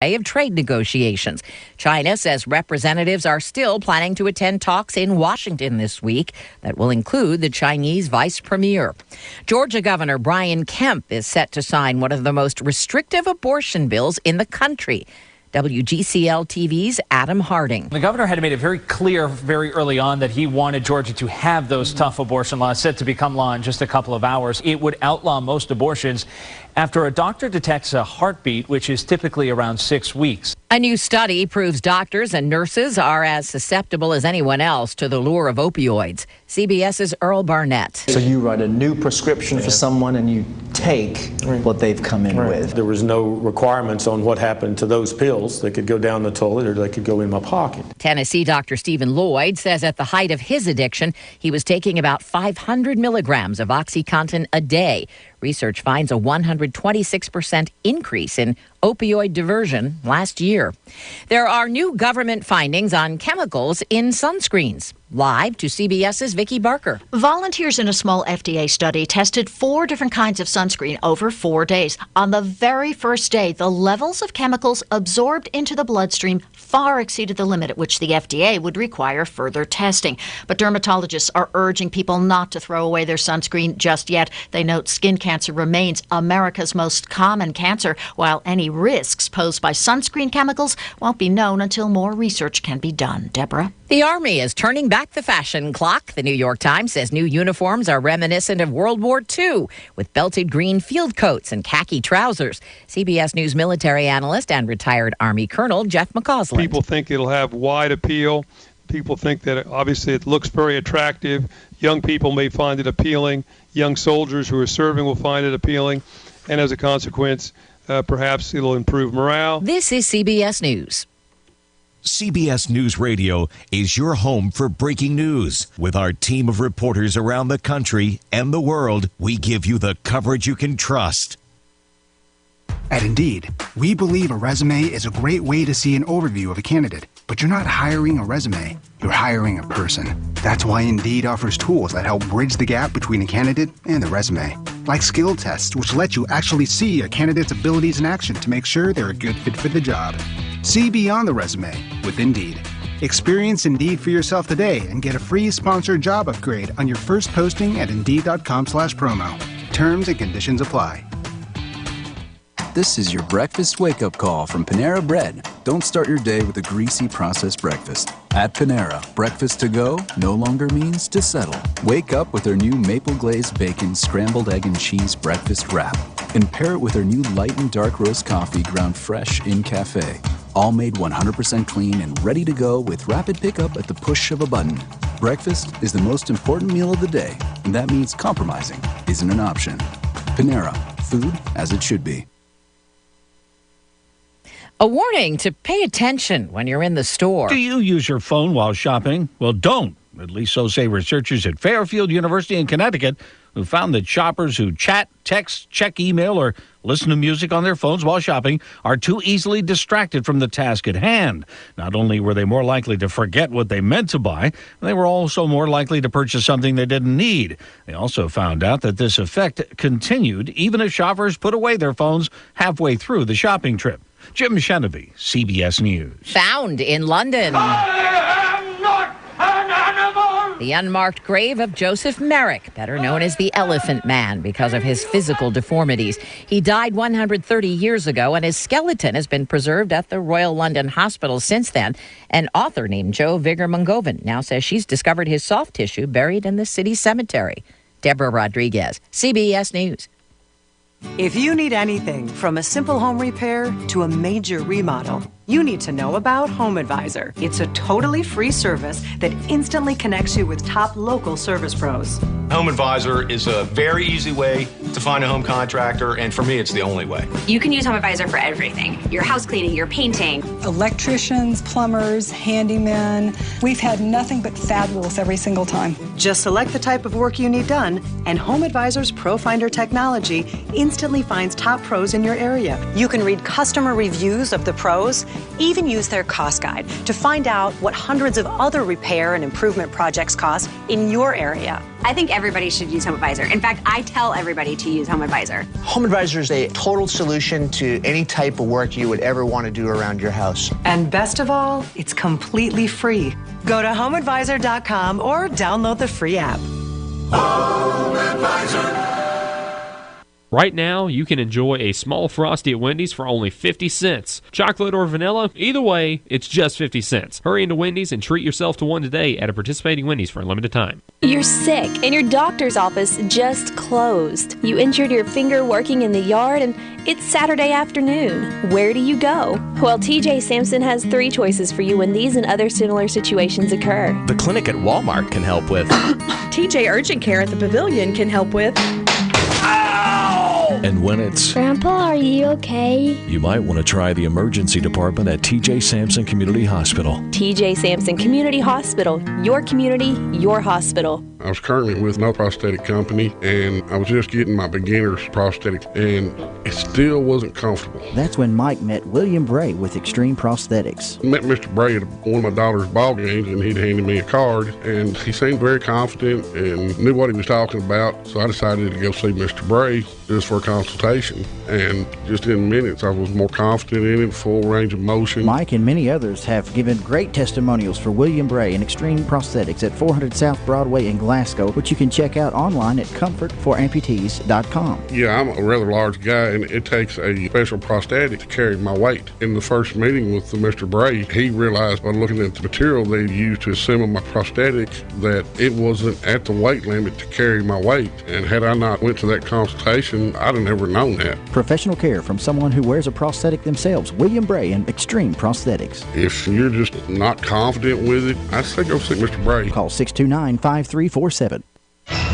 of trade negotiations. China says representatives are still planning to attend talks in Washington this week that will include the Chinese vice premier. Georgia Governor Brian Kemp is set to sign one of the most restrictive abortion bills in the country. WGCL TV's Adam Harding. The governor had made it very clear very early on that he wanted Georgia to have those tough abortion laws set to become law in just a couple of hours. It would outlaw most abortions after a doctor detects a heartbeat, which is typically around 6 weeks. A new study proves doctors and nurses are as susceptible as anyone else to the lure of opioids. CBS's Earl Barnett. So you write a new prescription for someone and you take what they've come in with. There was no requirements on what happened to those pills. They could go down the toilet or they could go in my pocket. Tennessee Dr. Stephen Lloyd says at the height of his addiction, he was taking about 500 milligrams of OxyContin a day. Research finds a 126% increase in opioid diversion last year. There are new government findings on chemicals in sunscreens. Live to CBS's Vicki Barker. Volunteers in a small FDA study tested 4 different kinds of sunscreen over 4 days. On the very first day, the levels of chemicals absorbed into the bloodstream far exceeded the limit at which the FDA would require further testing. But dermatologists are urging people not to throw away their sunscreen just yet. They note skin cancer remains America's most common cancer, while any risks posed by sunscreen chemicals won't be known until more research can be done. Deborah? The Army is turning back the fashion clock. The New York Times says new uniforms are reminiscent of World War II, with belted green field coats and khaki trousers. CBS News military analyst and retired Army Colonel Jeff McCausland. People think it'll have wide appeal. People think that obviously it looks very attractive. Young people may find it appealing. Young soldiers who are serving will find it appealing. And as a consequence, perhaps it'll improve morale. This is CBS News. CBS News Radio is your home for breaking news. With our team of reporters around the country and the world, we give you the coverage you can trust. At Indeed, we believe a resume is a great way to see an overview of a candidate. But you're not hiring a resume, you're hiring a person. That's why Indeed offers tools that help bridge the gap between a candidate and the resume. Like skill tests, which let you actually see a candidate's abilities in action to make sure they're a good fit for the job. See beyond the resume with Indeed. Experience Indeed for yourself today and get a free sponsored job upgrade on your first posting at Indeed.com/promo. Terms and conditions apply. This is your breakfast wake-up call from Panera Bread. Don't start your day with a greasy processed breakfast. At Panera, breakfast to go no longer means to settle. Wake up with their new maple glazed bacon, scrambled egg and cheese breakfast wrap. And pair it with their new light and dark roast coffee ground fresh in cafe. All made 100% clean and ready to go with rapid pickup at the push of a button. Breakfast is the most important meal of the day, and that means compromising isn't an option. Panera, food as it should be. A warning to pay attention when you're in the store. Do you use your phone while shopping? Well, don't. At least so say researchers at Fairfield University in Connecticut, who found that shoppers who chat, text, check email, or listen to music on their phones while shopping are too easily distracted from the task at hand. Not only were they more likely to forget what they meant to buy, they were also more likely to purchase something they didn't need. They also found out that this effect continued even if shoppers put away their phones halfway through the shopping trip. Jim Shenevy, CBS News. Found in London. I am not an animal! The unmarked grave of Joseph Merrick, better known as the Elephant Man because of his physical deformities. He died 130 years ago, and his skeleton has been preserved at the Royal London Hospital since then. An author named Jo Vigor-Mungovan now says she's discovered his soft tissue buried in the city cemetery. Deborah Rodriguez, CBS News. If you need anything from a simple home repair to a major remodel, you need to know about Home Advisor. It's a totally free service that instantly connects you with top local service pros. Home Advisor is a very easy way to find a home contractor, and for me, it's the only way. You can use Home Advisor for everything. Your house cleaning, your painting. Electricians, plumbers, handymen. We've had nothing but fabulous every single time. Just select the type of work you need done, and Home Advisor's Pro Finder technology instantly finds top pros in your area. You can read customer reviews of the pros Even use their cost guide to find out what hundreds of other repair and improvement projects cost in your area. I think everybody should use HomeAdvisor. In fact, I tell everybody to use HomeAdvisor. HomeAdvisor is a total solution to any type of work you would ever want to do around your house. And best of all, it's completely free. Go to HomeAdvisor.com or download the free app. Right now, you can enjoy a small Frosty at Wendy's for only 50 cents. Chocolate or vanilla, either way, it's just 50 cents. Hurry into Wendy's and treat yourself to one today at a participating Wendy's for a limited time. You're sick and your doctor's office just closed. You injured your finger working in the yard and it's Saturday afternoon. Where do you go? Well, TJ Sampson has 3 choices for you when these and other similar situations occur. The clinic at Walmart can help with. TJ Urgent Care at the Pavilion can help with. And when it's... Grandpa, are you okay? You might want to try the emergency department at TJ Sampson Community Hospital. TJ Sampson Community Hospital. Your community, your hospital. I was currently with no prosthetic company, and I was just getting my beginner's prosthetic, and it still wasn't comfortable. That's when Mike met William Bray with Extreme Prosthetics. I met Mr. Bray at one of my daughter's ball games, and he'd handed me a card, and he seemed very confident and knew what he was talking about, so I decided to go see Mr. Bray just for a consultation, and just in minutes I was more confident in it, full range of motion. Mike and many others have given great testimonials for William Bray and Extreme Prosthetics at 400 South Broadway in Glasgow, which you can check out online at comfortforamputees.com. Yeah, I'm a rather large guy, and it takes a special prosthetic to carry my weight. In the first meeting with Mr. Bray, he realized by looking at the material they used to assemble my prosthetic that it wasn't at the weight limit to carry my weight, and had I not went to that consultation, I'd have never known that. Professional care from someone who wears a prosthetic themselves. William Bray and Extreme Prosthetics. If you're just not confident with it, I'd say go see Mr. Bray. Call 629-5347.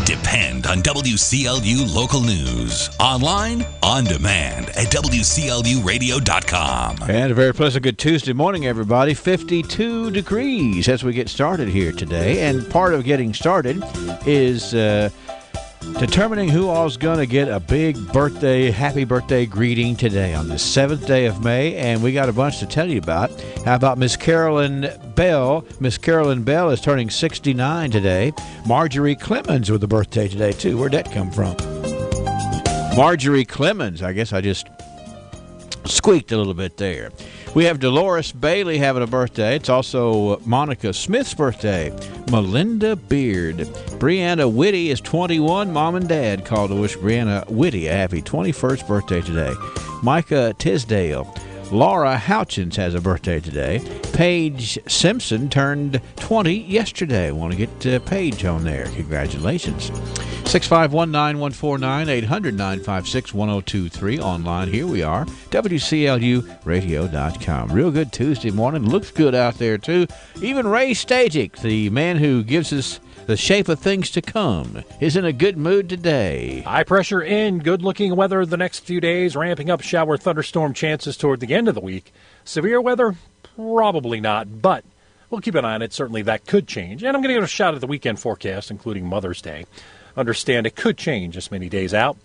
Depend on WCLU local news. Online, on demand at WCLUradio.com. And a very pleasant good Tuesday morning, everybody. 52 degrees as we get started here today. And part of getting started is determining who all's going to get a big birthday, happy birthday greeting today on the 7th day of May, and we got a bunch to tell you about. How about Miss Carolyn Bell? Miss Carolyn Bell is turning 69 today. Marjorie Clemens with a birthday today, too. Where'd that come from? Marjorie Clemens. I guess I just squeaked a little bit there. We have Dolores Bailey having a birthday. It's also Monica Smith's birthday. Melinda Beard. Brianna Whitty is 21. Mom and Dad called to wish Brianna Whitty a happy 21st birthday today. Micah Tisdale. Laura Houchins has a birthday today. Paige Simpson turned 20 yesterday. Want to get Paige on there. Congratulations. 651-9149, 800-956-1023. Online, here we are, WCLUradio.com. Real good Tuesday morning. Looks good out there, too. Even Ray Stajic, the man who gives us the shape of things to come, is in a good mood today. High pressure in, good-looking weather the next few days, ramping up shower thunderstorm chances toward the end of the week. Severe weather? Probably not, but we'll keep an eye on it. Certainly that could change. And I'm going to give a shot at the weekend forecast, including Mother's Day. Understand it could change just many days out.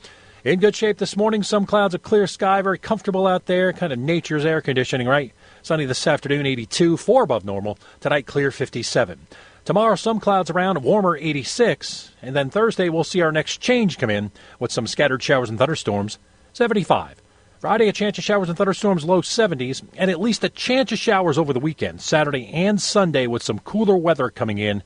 In good shape this morning, some clouds, a clear sky, very comfortable out there, kind of nature's air conditioning, right? Sunny this afternoon, 82, 4 above normal. Tonight, clear, 57. Tomorrow, some clouds around, warmer, 86. And then Thursday, we'll see our next change come in with some scattered showers and thunderstorms, 75. Friday, a chance of showers and thunderstorms, low 70s, and at least a chance of showers over the weekend, Saturday and Sunday, with some cooler weather coming in.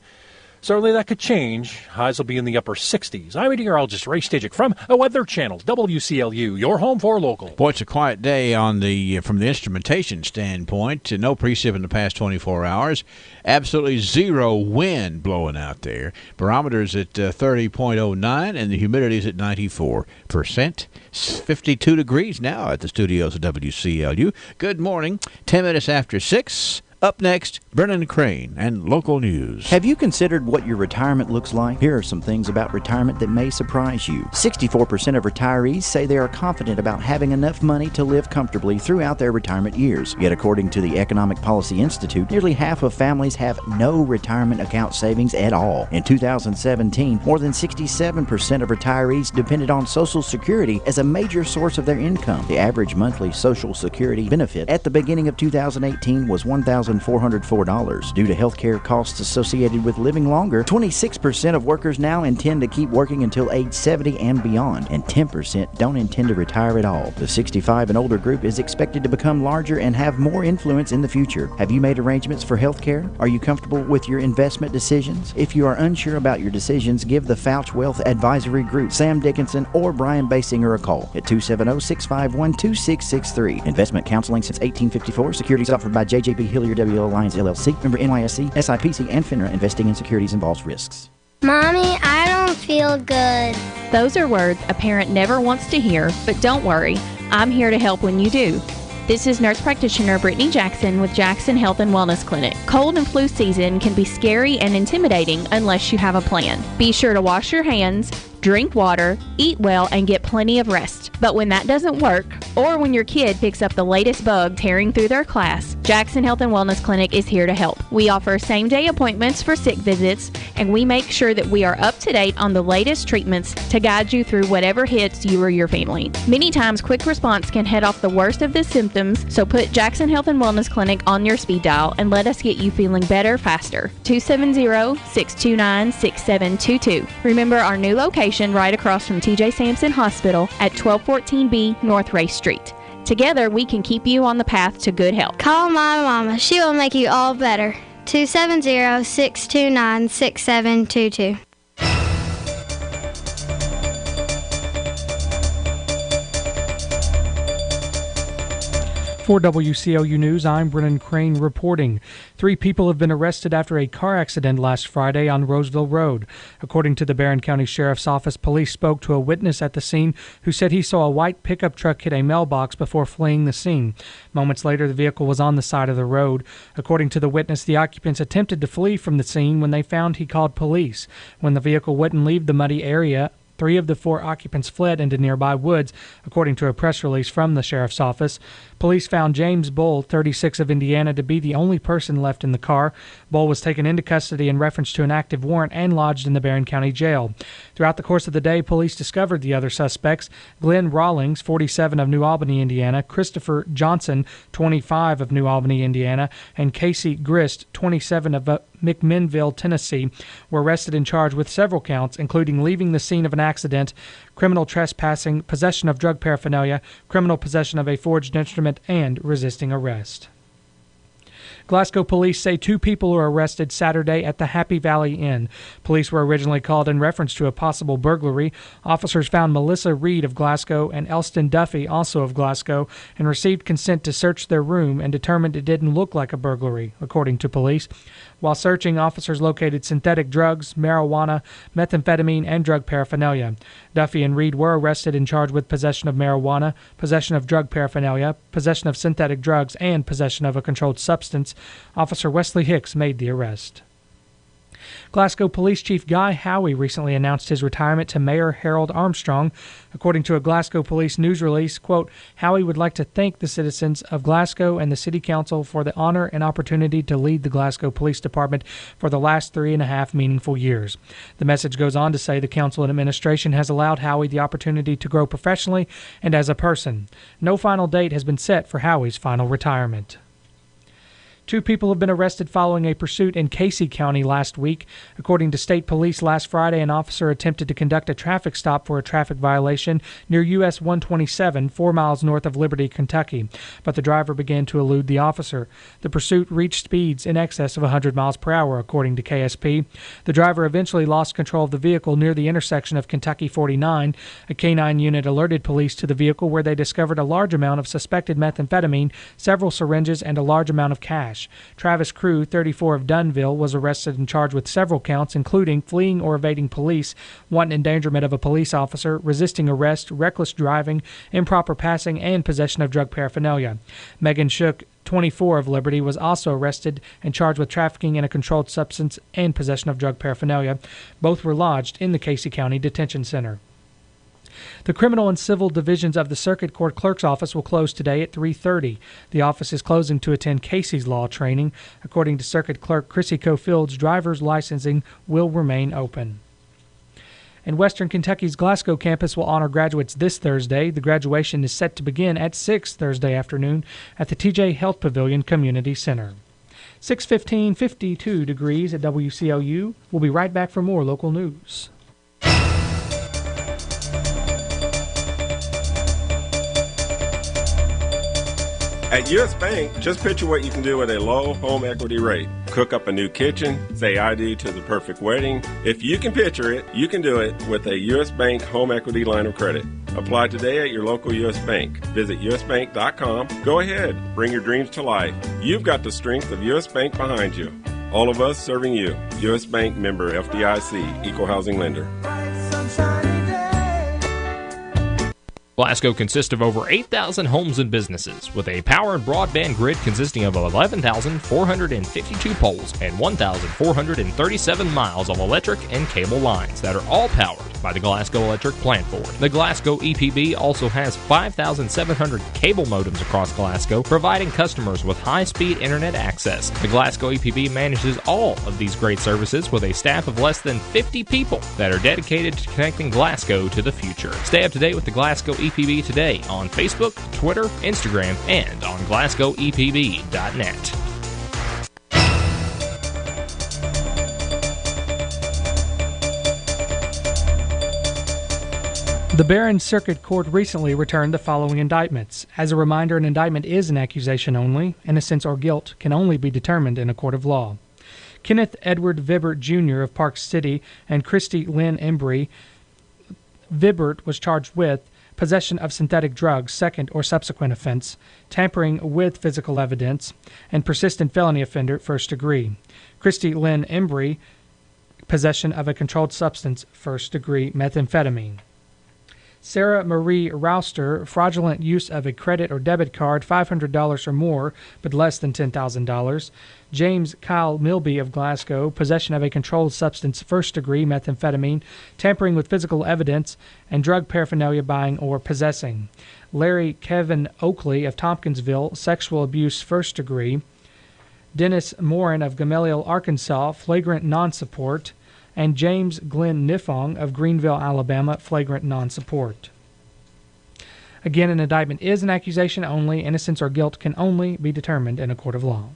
Certainly that could change. Highs will be in the upper 60s. I'm meteorologist Ray Stajic from a Weather Channel, WCLU, your home for local. Boy, it's a quiet day on the from the instrumentation standpoint. No precip in the past 24 hours. Absolutely zero wind blowing out there. Barometer's at 30.09 and the humidity is at 94%. 52 degrees now at the studios of WCLU. Good morning. 10 minutes after 6. Up next, Brennan Crane and local news. Have you considered what your retirement looks like? Here are some things about retirement that may surprise you. 64% of retirees say they are confident about having enough money to live comfortably throughout their retirement years. Yet according to the Economic Policy Institute, nearly half of families have no retirement account savings at all. In 2017, more than 67% of retirees depended on Social Security as a major source of their income. The average monthly Social Security benefit at the beginning of 2018 was $1,404. Due to health care costs associated with living longer, 26% of workers now intend to keep working until age 70 and beyond, and 10% don't intend to retire at all. The 65 and older group is expected to become larger and have more influence in the future. Have you made arrangements for health care? Are you comfortable with your investment decisions? If you are unsure about your decisions, give the Fouch Wealth Advisory Group, Sam Dickinson, or Brian Basinger a call at 270-651-2663. Investment counseling since 1854. Securities offered by JJB Hillier W. Alliance LLC. Member NYSE, SIPC, and FINRA. Investing in securities involves risks. Mommy, I don't feel good. Those are words a parent never wants to hear, but don't worry. I'm here to help when you do. This is nurse practitioner Brittany Jackson with Jackson Health and Wellness Clinic. Cold and flu season can be scary and intimidating unless you have a plan. Be sure to wash your hands, drink water, eat well, and get plenty of rest. But when that doesn't work, or when your kid picks up the latest bug tearing through their class, Jackson Health and Wellness Clinic is here to help. We offer same-day appointments for sick visits, and we make sure that we are up to date on the latest treatments to guide you through whatever hits you or your family. Many times, quick response can head off the worst of the symptoms, so put Jackson Health and Wellness Clinic on your speed dial and let us get you feeling better faster. 270-629-6722. Remember our new location right across from TJ Sampson Hospital at 1214B North Race Street. Together, we can keep you on the path to good health. Call my mama. She will make you all better. 270-629-6722. For WCLU News, I'm Brennan Crane reporting. 3 people have been arrested after a car accident last Friday on Roseville Road. According to the Barron County Sheriff's Office, police spoke to a witness at the scene who said he saw a white pickup truck hit a mailbox before fleeing the scene. Moments later, the vehicle was on the side of the road. According to the witness, the occupants attempted to flee from the scene when they found he called police. When the vehicle wouldn't leave the muddy area, 3 of the 4 occupants fled into nearby woods, according to a press release from the sheriff's office. Police found James Bull, 36 of Indiana, to be the only person left in the car. Bull was taken into custody in reference to an active warrant and lodged in the Barron County Jail. Throughout the course of the day, police discovered the other suspects: Glenn Rawlings, 47 of New Albany, Indiana, Christopher Johnson, 25 of New Albany, Indiana, and Casey Grist, 27 of McMinnville, Tennessee, were arrested and charged with several counts, including leaving the scene of an accident, criminal trespassing, possession of drug paraphernalia, criminal possession of a forged instrument, and resisting arrest. Glasgow police say 2 people were arrested Saturday at the Happy Valley Inn. Police were originally called in reference to a possible burglary. Officers found Melissa Reed of Glasgow and Elston Duffy, also of Glasgow, and received consent to search their room and determined it didn't look like a burglary, according to police. While searching, officers located synthetic drugs, marijuana, methamphetamine, and drug paraphernalia. Duffy and Reed were arrested and charged with possession of marijuana, possession of drug paraphernalia, possession of synthetic drugs, and possession of a controlled substance. Officer Wesley Hicks made the arrest. Glasgow Police Chief Guy Howie recently announced his retirement to Mayor Harold Armstrong. According to a Glasgow Police news release, quote, Howie would like to thank the citizens of Glasgow and the City Council for the honor and opportunity to lead the Glasgow Police Department for the last 3.5 meaningful years. The message goes on to say the council and administration has allowed Howie the opportunity to grow professionally and as a person. No final date has been set for Howie's final retirement. 2 people have been arrested following a pursuit in Casey County last week. According to state police, last Friday, an officer attempted to conduct a traffic stop for a traffic violation near US 127, 4 miles north of Liberty, Kentucky. But the driver began to elude the officer. The pursuit reached speeds in excess of 100 miles per hour, according to KSP. The driver eventually lost control of the vehicle near the intersection of Kentucky 49. A K-9 unit alerted police to the vehicle, where they discovered a large amount of suspected methamphetamine, several syringes, and a large amount of cash. Travis Crew, 34 of Dunville, was arrested and charged with several counts, including fleeing or evading police, wanton endangerment of a police officer, resisting arrest, reckless driving, improper passing, and possession of drug paraphernalia. Megan Shook, 24 of Liberty, was also arrested and charged with trafficking in a controlled substance and possession of drug paraphernalia. Both were lodged in the Casey County Detention Center. The criminal and civil divisions of the Circuit Court Clerk's office will close today at 3:30. The office is closing to attend Casey's law training. According to Circuit Clerk Chrissy Cofields, driver's licensing will remain open. And Western Kentucky's Glasgow campus will honor graduates this Thursday. The graduation is set to begin at 6 Thursday afternoon at the TJ Health Pavilion Community Center. 6:15, 52 degrees at WCLU. We'll be right back for more local news. At U.S. Bank, just picture what you can do with a low home equity rate. Cook up a new kitchen, say ID to the perfect wedding. If you can picture it, you can do it with a U.S. Bank home equity line of credit. Apply today at your local U.S. Bank. Visit usbank.com. Go ahead, bring your dreams to life. You've got the strength of U.S. Bank behind you. All of us serving you. U.S. Bank member FDIC, equal housing lender. Glasgow consists of over 8,000 homes and businesses, with a power and broadband grid consisting of 11,452 poles and 1,437 miles of electric and cable lines that are all powered by the Glasgow Electric Plant Board. The Glasgow EPB also has 5,700 cable modems across Glasgow, providing customers with high-speed internet access. The Glasgow EPB manages all of these great services with a staff of less than 50 people that are dedicated to connecting Glasgow to the future. Stay up to date with the Glasgow EPB today on Facebook, Twitter, Instagram, and on GlasgowEPB.net. The Barron Circuit Court recently returned the following indictments. As a reminder, an indictment is an accusation only. Innocence or guilt can only be determined in a court of law. Kenneth Edward Vibert Jr. of Park City and Christy Lynn Embry. Vibert was charged with possession of synthetic drugs, second or subsequent offense, tampering with physical evidence, and persistent felony offender, first degree. Christy Lynn Embry, possession of a controlled substance, first degree methamphetamine. Sarah Marie Rouster, fraudulent use of a credit or debit card, $500 or more, but less than $10,000. James Kyle Milby of Glasgow, possession of a controlled substance, first degree methamphetamine, tampering with physical evidence, and drug paraphernalia buying or possessing. Larry Kevin Oakley of Tompkinsville, sexual abuse, first degree. Dennis Morin of Gamaliel, Arkansas, flagrant non-support. And James Glenn Nifong of Greenville, Alabama, flagrant non-support. Again, an indictment is an accusation only. Innocence or guilt can only be determined in a court of law.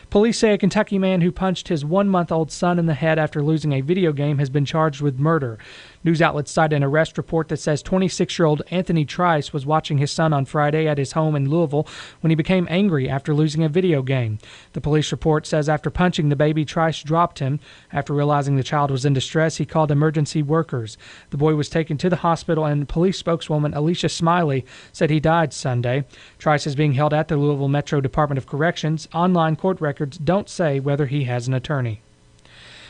Police say a Kentucky man who punched his 1-month-old son in the head after losing a video game has been charged with murder. News outlets cite an arrest report that says 26-year-old Anthony Trice was watching his son on Friday at his home in Louisville when he became angry after losing a video game. The police report says after punching the baby, Trice dropped him. After realizing the child was in distress, he called emergency workers. The boy was taken to the hospital, and police spokeswoman Alicia Smiley said he died Sunday. Trice is being held at the Louisville Metro Department of Corrections. Online court records don't say whether he has an attorney.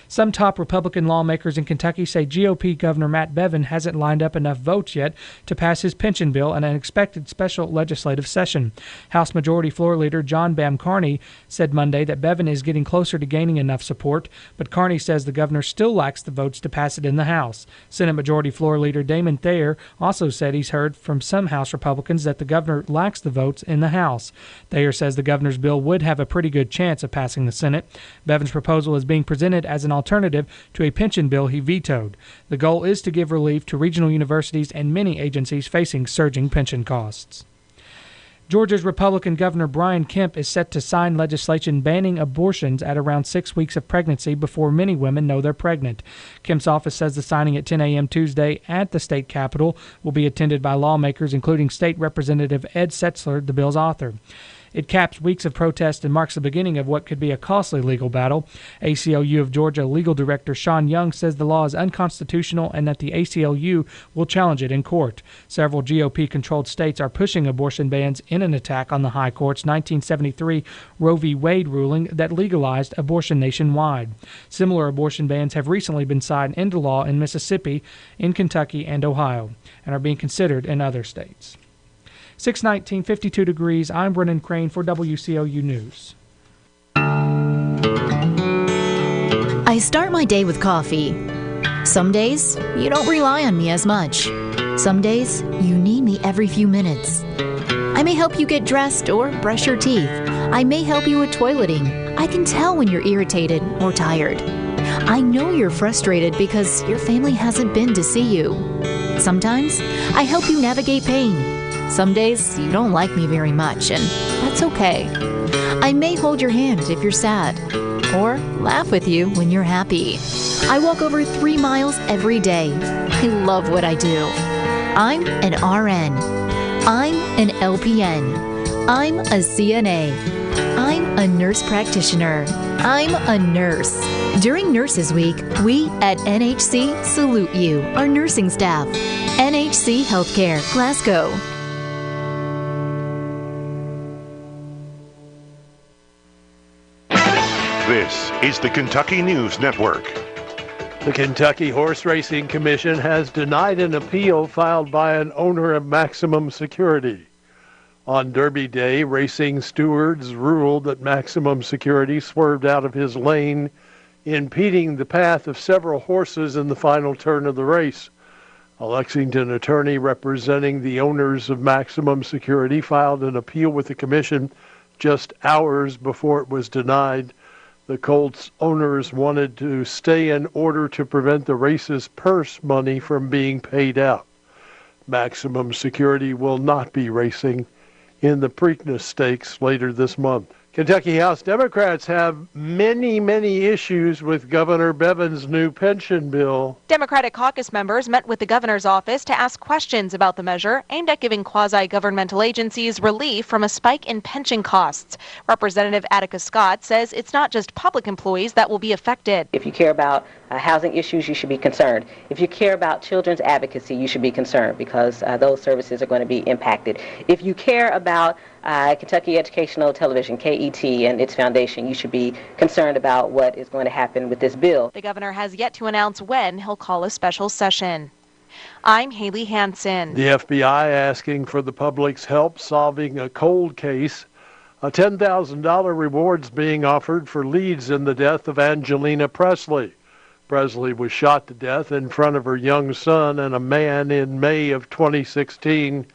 Some top Republican lawmakers in Kentucky say GOP Governor Matt Bevin hasn't lined up enough votes yet to pass his pension bill in an expected special legislative session. House Majority Floor Leader John Bam Carney said Monday that Bevin is getting closer to gaining enough support, but Carney says the governor still lacks the votes to pass it in the House. Senate Majority Floor Leader Damon Thayer also said he's heard from some House Republicans that the governor lacks the votes in the House. Thayer says the governor's bill would have a pretty good chance of passing the Senate. Bevin's proposal is being presented as an alternative to a pension bill he vetoed. The goal is to give relief to regional universities and many agencies facing surging pension costs. Georgia's Republican Governor Brian Kemp is set to sign legislation banning abortions at around 6 weeks of pregnancy before many women know they're pregnant. Kemp's office says the signing at 10 a.m. Tuesday at the state capitol will be attended by lawmakers, including State Representative Ed Setzler, the bill's author. It caps weeks of protest and marks the beginning of what could be a costly legal battle. ACLU of Georgia legal director Sean Young says the law is unconstitutional and that the ACLU will challenge it in court. Several GOP-controlled states are pushing abortion bans in an attack on the High Court's 1973 Roe v. Wade ruling that legalized abortion nationwide. Similar abortion bans have recently been signed into law in Mississippi, in Kentucky, and Ohio, and are being considered in other states. 619, 52 degrees. I'm Brennan Crane for WCLU News. I start my day with coffee. Some days, you don't rely on me as much. Some days, you need me every few minutes. I may help you get dressed or brush your teeth. I may help you with toileting. I can tell when you're irritated or tired. I know you're frustrated because your family hasn't been to see you. Sometimes, I help you navigate pain. Some days, you don't like me very much, and that's okay. I may hold your hand if you're sad, or laugh with you when you're happy. I walk over 3 miles every day. I love what I do. I'm an RN. I'm an LPN. I'm a CNA. I'm a nurse practitioner. I'm a nurse. During Nurses Week, we at NHC salute you, our nursing staff. NHC Healthcare, Glasgow. This is the Kentucky News Network. The Kentucky Horse Racing Commission has denied an appeal filed by an owner of Maximum Security. On Derby Day, racing stewards ruled that Maximum Security swerved out of his lane, impeding the path of several horses in the final turn of the race. A Lexington attorney representing the owners of Maximum Security filed an appeal with the commission just hours before it was denied. The Colts owners wanted to stay in order to prevent the race's purse money from being paid out. Maximum Security will not be racing in the Preakness Stakes later this month. Kentucky House Democrats have many issues with Governor Bevin's new pension bill. Democratic caucus members met with the governor's office to ask questions about the measure aimed at giving quasi-governmental agencies relief from a spike in pension costs. Representative Attica Scott says it's not just public employees that will be affected. If you care about housing issues, you should be concerned. If you care about children's advocacy, you should be concerned because those services are going to be impacted. If you care about Kentucky Educational Television, KET, and its foundation, you should be concerned about what is going to happen with this bill. The governor has yet to announce when he'll call a special session. I'm Haley Hansen. The FBI asking for the public's help solving a cold case. A $10,000 reward's being offered for leads in the death of Angelina Presley. Presley was shot to death in front of her young son and a man in May of 2016.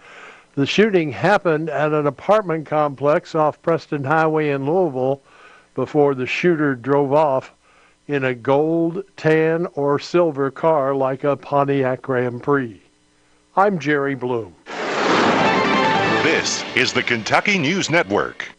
The shooting happened at an apartment complex off Preston Highway in Louisville before the shooter drove off in a gold, tan, or silver car like a Pontiac Grand Prix. I'm Jerry Bloom. This is the Kentucky News Network.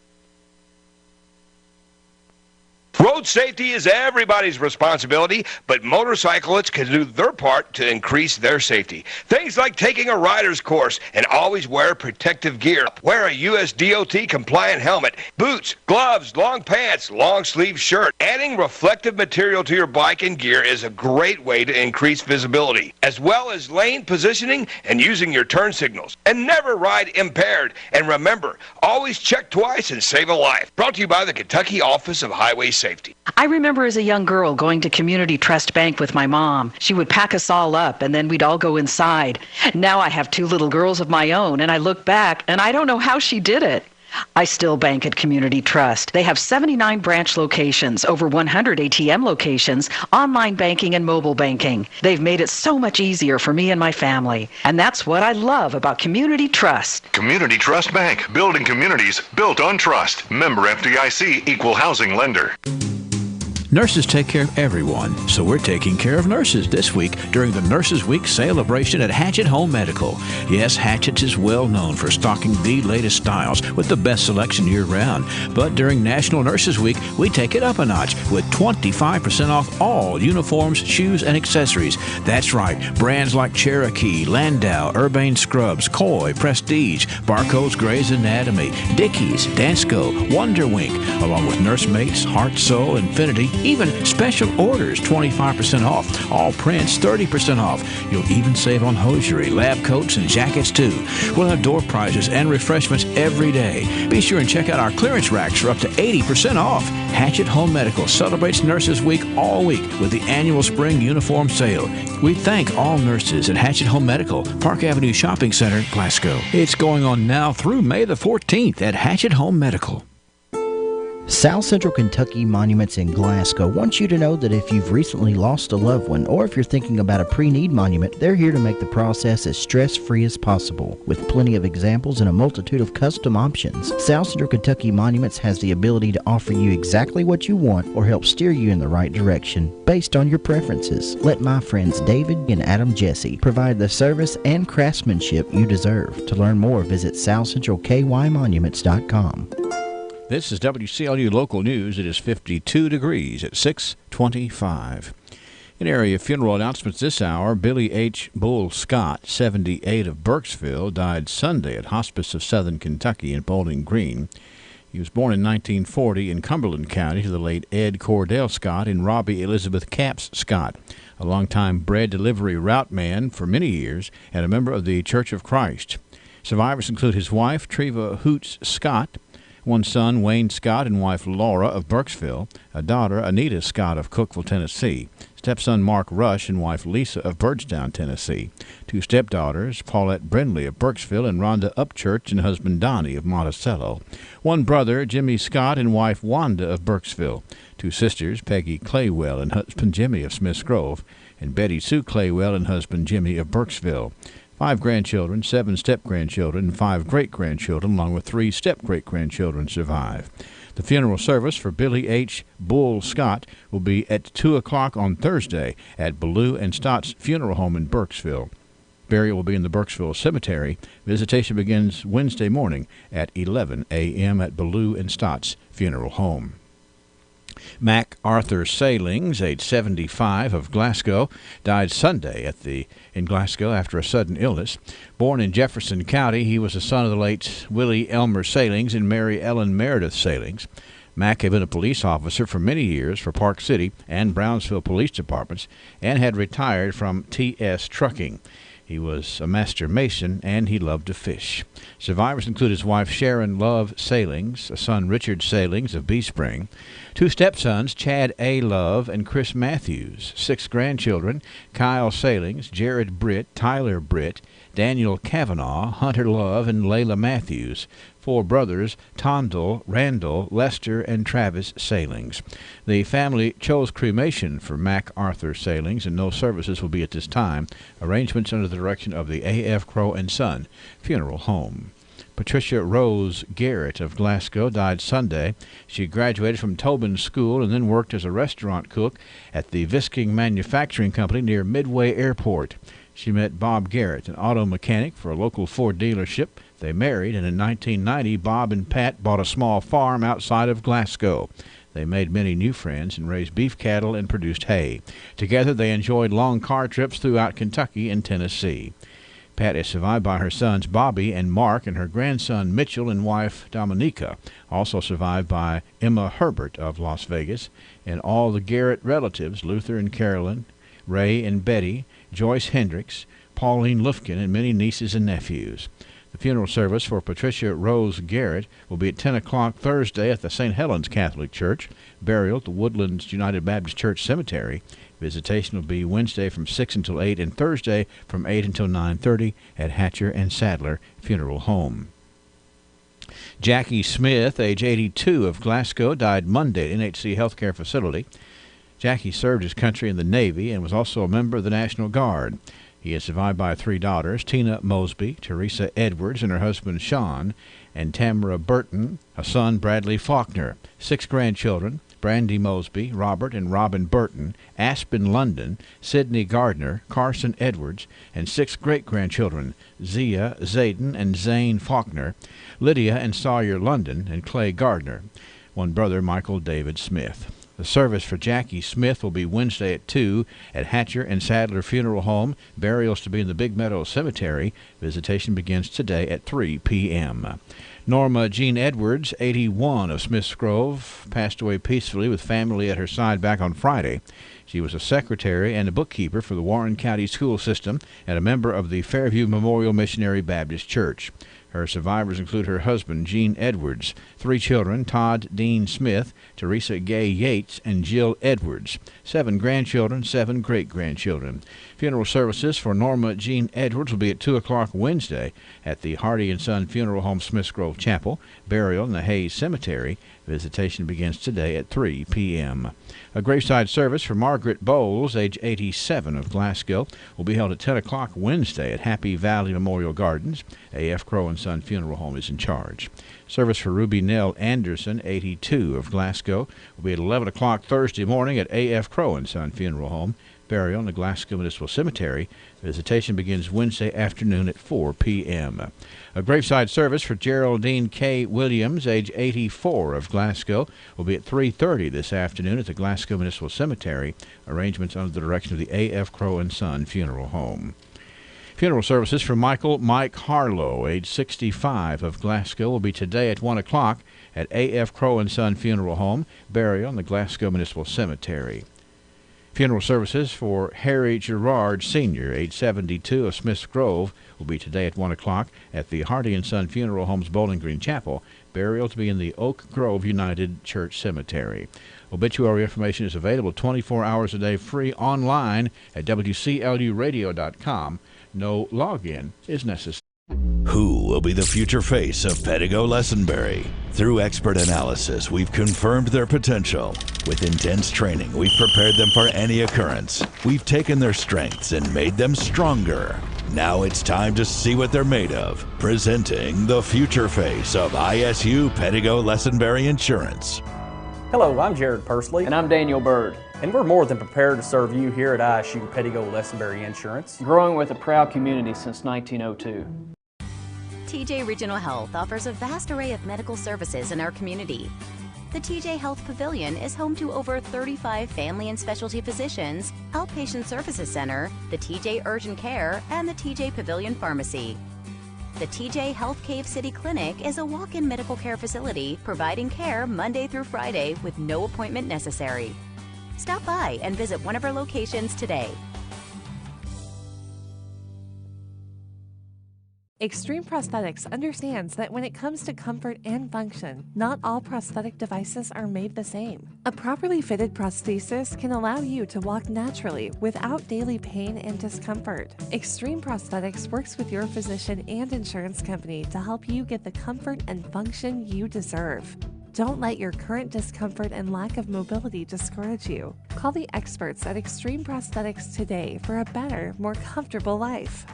Road safety is everybody's responsibility, but motorcyclists can do their part to increase their safety. Things like taking a rider's course and always wear protective gear. Wear a US DOT compliant helmet, boots, gloves, long pants, long sleeve shirt. Adding reflective material to your bike and gear is a great way to increase visibility, as well as lane positioning and using your turn signals. And never ride impaired. And remember, always check twice and save a life. Brought to you by the Kentucky Office of Highway Safety. I remember as a young girl going to Community Trust Bank with my mom. She would pack us all up and then we'd all go inside. Now I have 2 little girls of my own and I look back and I don't know how she did it. I still bank at Community Trust. They have 79 branch locations, over 100 ATM locations, online banking and mobile banking. They've made it so much easier for me and my family. And that's what I love about Community Trust. Community Trust Bank, building communities built on trust. Member FDIC, equal housing lender. Nurses take care of everyone, so we're taking care of nurses this week during the Nurses Week celebration at Hatchet Home Medical. Yes, Hatchet is well known for stocking the latest styles with the best selection year-round. But during National Nurses Week, we take it up a notch with 25% off all uniforms, shoes, and accessories. That's right, brands like Cherokee, Landau, Urbane Scrubs, Koi, Prestige, Barco's Grey's Anatomy, Dickies, Dansko, Wonderwink, along with Nursemates, Heart, Soul, Infinity, Even special orders, 25% off. All prints, 30% off. You'll even save on hosiery, lab coats, and jackets, too. We'll have door prizes and refreshments every day. Be sure and check out our clearance racks for up to 80% off. Hatchet Home Medical celebrates Nurses Week all week with the annual spring uniform sale. We thank all nurses at Hatchet Home Medical, Park Avenue Shopping Center, Glasgow. It's going on now through May the 14th at Hatchet Home Medical. South Central Kentucky Monuments in Glasgow wants you to know that if you've recently lost a loved one or if you're thinking about a pre-need monument, they're here to make the process as stress-free as possible. With plenty of examples and a multitude of custom options, South Central Kentucky Monuments has the ability to offer you exactly what you want or help steer you in the right direction based on your preferences. Let my friends David and Adam Jesse provide the service and craftsmanship you deserve. To learn more, visit southcentralkymonuments.com. This is WCLU Local News. It is 52 degrees at 6:25. In area funeral announcements this hour, Billy H. Bull Scott, 78 of Burkesville, died Sunday at Hospice of Southern Kentucky in Bowling Green. He was born in 1940 in Cumberland County to the late Ed Cordell Scott and Robbie Elizabeth Capps Scott, a longtime bread delivery route man for many years and a member of the Church of Christ. Survivors include his wife, Treva Hoots Scott, one son, Wayne Scott, and wife Laura of Burkesville, a daughter, Anita Scott of Cookeville, Tennessee, stepson Mark Rush and wife Lisa of Birdstown, Tennessee, two stepdaughters, Paulette Brindley of Burkesville and Rhonda Upchurch and husband Donnie of Monticello, one brother, Jimmy Scott, and wife Wanda of Burkesville, two sisters, Peggy Claywell and husband Jimmy of Smiths Grove, and Betty Sue Claywell and husband Jimmy of Burkesville. 5 grandchildren, 7 step-grandchildren, and 5 great-grandchildren, along with 3 step-great-grandchildren survive. The funeral service for Billy H. Bull Scott will be at 2 o'clock on Thursday at Ballou and Stott's Funeral Home in Burkesville. Burial will be in the Burkesville Cemetery. Visitation begins Wednesday morning at 11 a.m. at Ballou and Stott's Funeral Home. Mac Arthur Salings, age 75, of Glasgow, died Sunday in Glasgow after a sudden illness. Born in Jefferson County, he was the son of the late Willie Elmer Salings and Mary Ellen Meredith Salings. Mac had been a police officer for many years for Park City and Brownsville Police Departments and had retired from T.S. Trucking. He was a master mason, and he loved to fish. Survivors include his wife Sharon Love Salings, a son Richard Salings of Bee Spring, 2 stepsons Chad A. Love and Chris Matthews, 6 grandchildren Kyle Salings, Jared Britt, Tyler Britt, Daniel Kavanaugh, Hunter Love, and Layla Matthews, 4 brothers, Tondell, Randall, Lester, and Travis Salings. The family chose cremation for Mac Arthur Salings, and no services will be at this time. Arrangements under the direction of the A.F. Crow & Son Funeral Home. Patricia Rose Garrett of Glasgow died Sunday. She graduated from Tobin School and then worked as a restaurant cook at the Visking Manufacturing Company near Midway Airport. She met Bob Garrett, an auto mechanic for a local Ford dealership. They married, and in 1990, Bob and Pat bought a small farm outside of Glasgow. They made many new friends and raised beef cattle and produced hay. Together, they enjoyed long car trips throughout Kentucky and Tennessee. Pat is survived by her sons Bobby and Mark and her grandson Mitchell and wife Dominica, also survived by Emma Herbert of Las Vegas, and all the Garrett relatives, Luther and Carolyn, Ray and Betty, Joyce Hendricks, Pauline Lufkin, and many nieces and nephews. The funeral service for Patricia Rose Garrett will be at 10 o'clock Thursday at the St. Helens Catholic Church, burial at the Woodlands United Baptist Church Cemetery. Visitation will be Wednesday from 6 until 8 and Thursday from 8 until 9:30 at Hatcher and Sadler Funeral Home. Jackie Smith, age 82, of Glasgow, died Monday at NHC Healthcare Facility. Jackie served his country in the Navy and was also a member of the National Guard. He is survived by 3 daughters, Tina Mosby, Teresa Edwards, and her husband Sean, and Tamara Burton, a son Bradley Faulkner, 6 grandchildren, Brandy Mosby, Robert and Robin Burton, Aspen London, Sidney Gardner, Carson Edwards, and 6 great-grandchildren, Zia, Zayden, and Zane Faulkner, Lydia and Sawyer London, and Clay Gardner, one brother, Michael David Smith. The service for Jackie Smith will be Wednesday at 2 at Hatcher and Sadler Funeral Home. Burials to be in the Big Meadow Cemetery. Visitation begins today at 3 p.m. Norma Jean Edwards, 81, of Smiths Grove, passed away peacefully with family at her side back on Friday. She was a secretary and a bookkeeper for the Warren County school system and a member of the Fairview Memorial Missionary Baptist Church. Her survivors include her husband, Gene Edwards, 3 children, Todd Dean Smith, Teresa Gay Yates, and Jill Edwards, 7 grandchildren, 7 great-grandchildren. Funeral services for Norma Jean Edwards will be at 2 o'clock Wednesday at the Hardy & Son Funeral Home, Smiths Grove Chapel. Burial in the Hayes Cemetery. Visitation begins today at 3 p.m. A graveside service for Margaret Bowles, age 87, of Glasgow, will be held at 10 o'clock Wednesday at Happy Valley Memorial Gardens. A.F. Crow & Son Funeral Home is in charge. Service for Ruby Nell Anderson, 82, of Glasgow, will be at 11 o'clock Thursday morning at A.F. Crow & Son Funeral Home. Burial in the Glasgow Municipal Cemetery. Visitation begins Wednesday afternoon at 4 p.m. A graveside service for Geraldine K. Williams, age 84, of Glasgow, will be at 3:30 this afternoon at the Glasgow Municipal Cemetery. Arrangements under the direction of the A.F. Crow & Son Funeral Home. Funeral services for Michael Mike Harlow, age 65, of Glasgow, will be today at 1 o'clock at A.F. Crow & Son Funeral Home. Burial in the Glasgow Municipal Cemetery. Funeral services for Harry Gerard, Sr., age 72, of Smiths Grove, will be today at 1 o'clock at the Hardy & Son Funeral Home's Bowling Green Chapel. Burial to be in the Oak Grove United Church Cemetery. Obituary information is available 24 hours a day free online at WCLUradio.com. No login is necessary. Who will be the future face of Pedigo Lessenberry? Through expert analysis, we've confirmed their potential. With intense training, we've prepared them for any occurrence. We've taken their strengths and made them stronger. Now it's time to see what they're made of. Presenting the future face of ISU Pedigo Lessenberry Insurance. Hello, I'm Jared Pursley. And I'm Daniel Bird. And we're more than prepared to serve you here at ISU Pedigo Lessenberry Insurance. Growing with a proud community since 1902. TJ Regional Health offers a vast array of medical services in our community. The TJ Health Pavilion is home to over 35 family and specialty physicians, Outpatient Services Center, the TJ Urgent Care, and the TJ Pavilion Pharmacy. The TJ Health Cave City Clinic is a walk-in medical care facility providing care Monday through Friday with no appointment necessary. Stop by and visit one of our locations today. Extreme Prosthetics understands that when it comes to comfort and function, not all prosthetic devices are made the same. A properly fitted prosthesis can allow you to walk naturally without daily pain and discomfort. Extreme Prosthetics works with your physician and insurance company to help you get the comfort and function you deserve. Don't let your current discomfort and lack of mobility discourage you. Call the experts at Extreme Prosthetics today for a better, more comfortable life.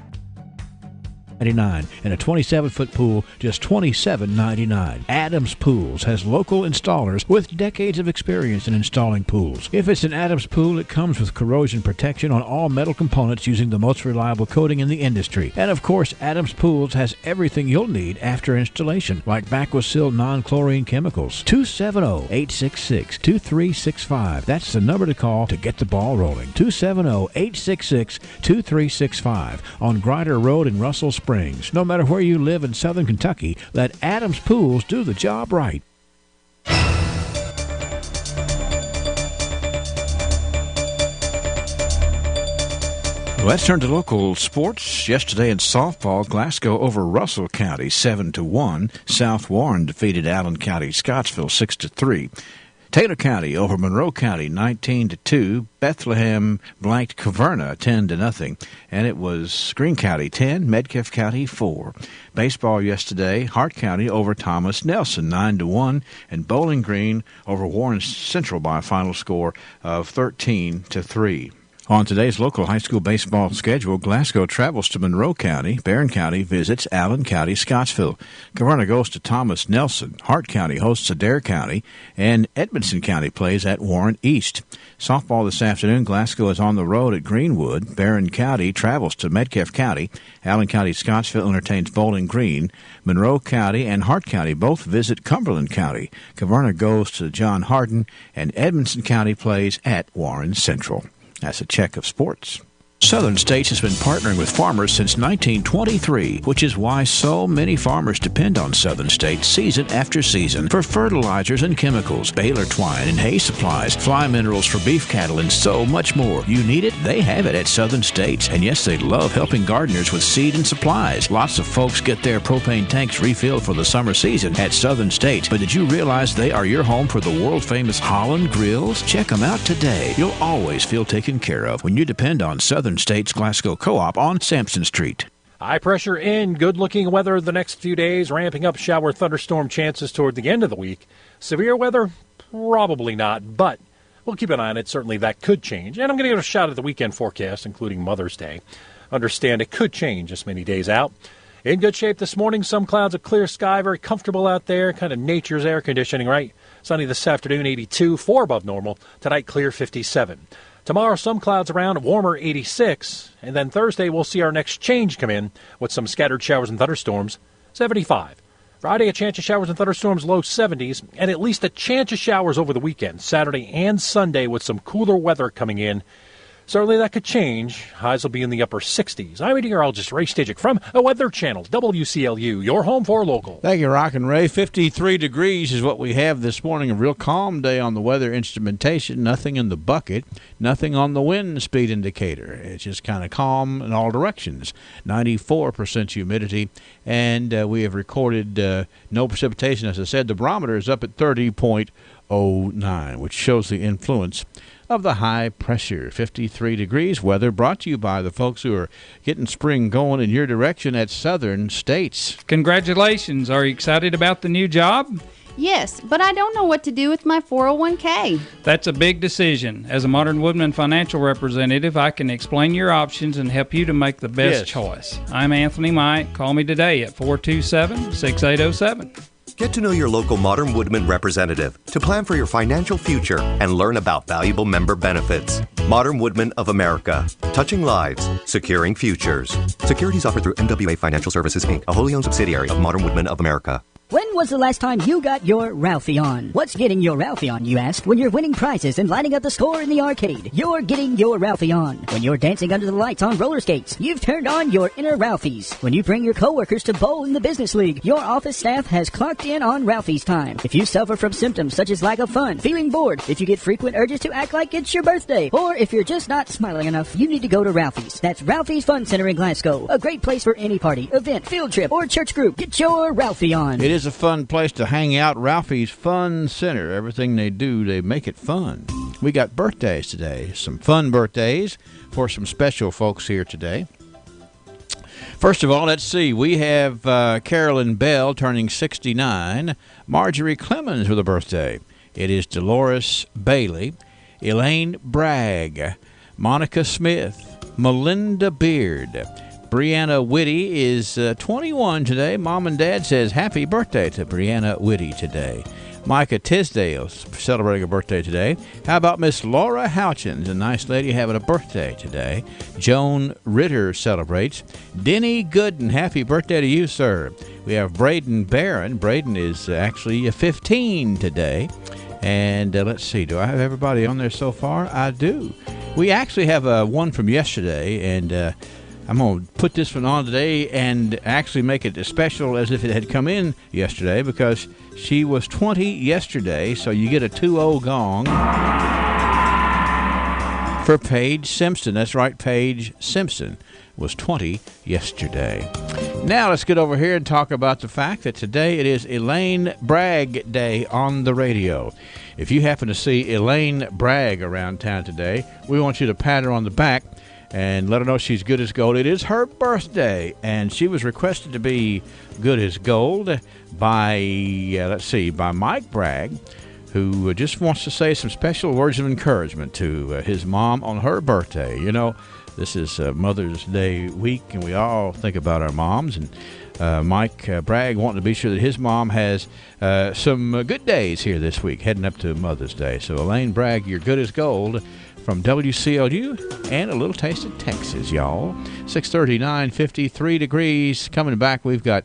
$99 and a 27-foot pool, just $27.99. Adams Pools has local installers with decades of experience in installing pools. If it's an Adams pool, it comes with corrosion protection on all metal components using the most reliable coating in the industry. And of course, Adams Pools has everything you'll need after installation, like Bacquasil non-chlorine chemicals. 270-866-2365. That's the number to call to get the ball rolling. 270-866-2365 on Grider Road in Russell Springs. No matter where you live in southern Kentucky, let Adams Pools do the job right. Let's turn to local sports. Yesterday in softball, Glasgow over Russell County 7-1. South Warren defeated Allen County Scottsville 6-3. Taylor County over Monroe County 19-2. Bethlehem blanked Caverna 10-0. And it was Greene County 10, Medcalf County 4. Baseball yesterday, Hart County over Thomas Nelson 9-1. And Bowling Green over Warren Central by a final score of 13-3. On today's local high school baseball schedule, Glasgow travels to Monroe County, Barron County visits Allen County, Scottsville. Gavarna goes to Thomas Nelson, Hart County hosts Adair County, and Edmondson County plays at Warren East. Softball this afternoon, Glasgow is on the road at Greenwood. Barron County travels to Metcalfe County. Allen County, Scottsville entertains Bowling Green. Monroe County and Hart County both visit Cumberland County. Gavarna goes to John Hardin, and Edmondson County plays at Warren Central. That's a check of sports. Southern States has been partnering with farmers since 1923, which is why so many farmers depend on Southern States season after season for fertilizers and chemicals, baler twine and hay supplies, fly minerals for beef cattle, and so much more. You need it? They have it at Southern States. And yes, they love helping gardeners with seed and supplies. Lots of folks get their propane tanks refilled for the summer season at Southern States. But did you realize they are your home for the world-famous Holland grills? Check them out today. You'll always feel taken care of when you depend on Southern States Glasgow Co-op on Sampson Street. High pressure in, good-looking weather the next few days, ramping up shower thunderstorm chances toward the end of the week. Severe weather? Probably not, but we'll keep an eye on it. Certainly that could change. And I'm going to give a shot at the weekend forecast, including Mother's Day. Understand it could change this many days out. In good shape this morning, some clouds, a clear sky, very comfortable out there, kind of nature's air conditioning, right? Sunny this afternoon, 82, 4 above normal. Tonight, clear, 57. Tomorrow, some clouds around, warmer 86. And then Thursday, we'll see our next change come in with some scattered showers and thunderstorms, 75. Friday, a chance of showers and thunderstorms, low 70s. And at least a chance of showers over the weekend, Saturday and Sunday, with some cooler weather coming in. Certainly that could change. Highs will be in the upper 60s. I'm meteorologist Ray Stajic from a Weather Channel, WCLU, your home for local. Thank you, Rock and Ray. 53 degrees is what we have this morning. A real calm day on the weather instrumentation. Nothing in the bucket. Nothing on the wind speed indicator. It's just kind of calm in all directions. 94% humidity. And we have recorded no precipitation. As I said, the barometer is up at 30.09, which shows the influence of the high pressure. 53 degrees weather brought to you by the folks who are getting spring going in your direction at Southern States. Congratulations. Are you excited about the new job? Yes, but I don't know what to do with my 401k. That's a big decision. As a Modern Woodman financial representative, I can explain your options and help you to make the best choice. I'm Anthony Mike. Call me today at 427-6807. Get to know your local Modern Woodman representative to plan for your financial future and learn about valuable member benefits. Modern Woodman of America. Touching lives, securing futures. Securities offered through MWA Financial Services, Inc., a wholly owned subsidiary of Modern Woodman of America. When was the last time you got your Ralphie on? What's getting your Ralphie on, you ask? When you're winning prizes and lighting up the score in the arcade, you're getting your Ralphie on. When you're dancing under the lights on roller skates, you've turned on your inner Ralphies. When you bring your coworkers to bowl in the business league, your office staff has clocked in on Ralphie's time. If you suffer from symptoms such as lack of fun, feeling bored, if you get frequent urges to act like it's your birthday, or if you're just not smiling enough, you need to go to Ralphie's. That's Ralphie's Fun Center in Glasgow. A great place for any party, event, field trip, or church group. Get your Ralphie on. It is a fun place to hang out. Ralphie's Fun Center. Everything they do, they make it fun. We got birthdays today. Some fun birthdays for some special folks here today. First of all, let's see. We have Carolyn Bell turning 69. Marjorie Clemens with a birthday. It is Dolores Bailey. Elaine Bragg. Monica Smith. Melinda Beard. Brianna Whitty is 21 today. Mom and Dad says happy birthday to Brianna Whitty today. Micah Tisdale celebrating a birthday today. How about Miss Laura Houchins, a nice lady having a birthday today. Joan Ritter celebrates. Denny Gooden, happy birthday to you, sir. We have Braden Barron. Braden is actually 15 today. And let's see, do I have everybody on there so far? I do. We actually have one from yesterday, and I'm going to put this one on today and actually make it as special as if it had come in yesterday, because she was 20 yesterday, so you get a 2-0 gong for Paige Simpson. That's right, Paige Simpson was 20 yesterday. Now let's get over here and talk about the fact that today it is Elaine Bragg Day on the radio. If you happen to see Elaine Bragg around town today, we want you to pat her on the back and let her know she's good as gold. It is her birthday, and she was requested to be good as gold by, by Mike Bragg, who just wants to say some special words of encouragement to his mom on her birthday. You know, this is Mother's Day week, and we all think about our moms. And Mike Bragg wanting to be sure that his mom has some good days here this week, heading up to Mother's Day. So, Elaine Bragg, you're good as gold from WCLU and a little taste of Texas, y'all. 6:30, 9:53 degrees. Coming back, we've got,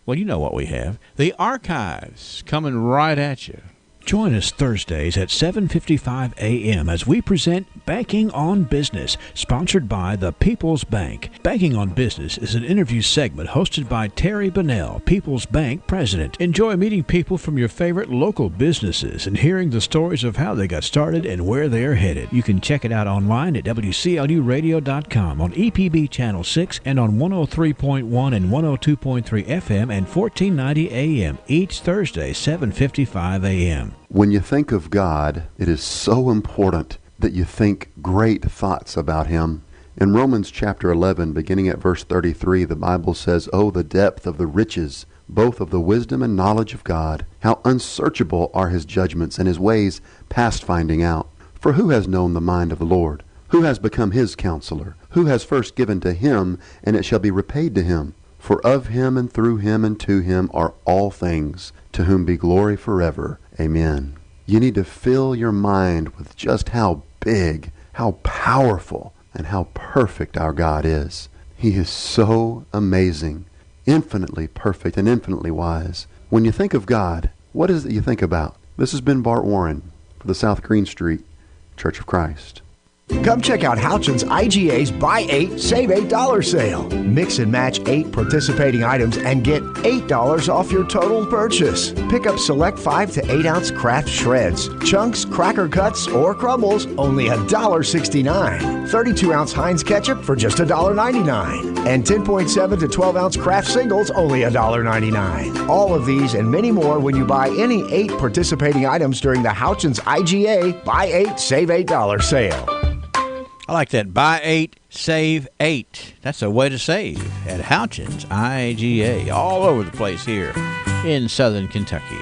well, you know what we have. The archives coming right at you. Join us Thursdays at 7:55 a.m. as we present Banking on Business, sponsored by the People's Bank. Banking on Business is an interview segment hosted by Terry Bunnell, People's Bank president. Enjoy meeting people from your favorite local businesses and hearing the stories of how they got started and where they are headed. You can check it out online at WCLUradio.com, on EPB Channel 6, and on 103.1 and 102.3 FM and 1490 AM each Thursday, 7:55 a.m. When you think of God, it is so important that you think great thoughts about Him. In Romans chapter 11, beginning at verse 33, the Bible says, "Oh, the depth of the riches, both of the wisdom and knowledge of God! How unsearchable are His judgments and His ways past finding out! For who has known the mind of the Lord? Who has become His counselor? Who has first given to Him, and it shall be repaid to Him? For of Him and through Him and to Him are all things, to whom be glory forever. Amen." You need to fill your mind with just how big, how powerful, and how perfect our God is. He is so amazing, infinitely perfect and infinitely wise. When you think of God, what is it you think about? This has been Bart Warren for the South Green Street Church of Christ. Come check out Houchins IGA's Buy 8, Save $8 sale. Mix and match 8 participating items and get $8 off your total purchase. Pick up select 5 to 8 ounce craft shreds, chunks, cracker cuts, or crumbles, only $1.69. 32 ounce Heinz ketchup for just $1.99. And 10.7 to 12 ounce craft singles, only $1.99. All of these and many more when you buy any 8 participating items during the Houchins IGA Buy 8, Save $8 sale. I like that. Buy 8, save 8. That's a way to save at Houchins IGA, all over the place here in Southern Kentucky.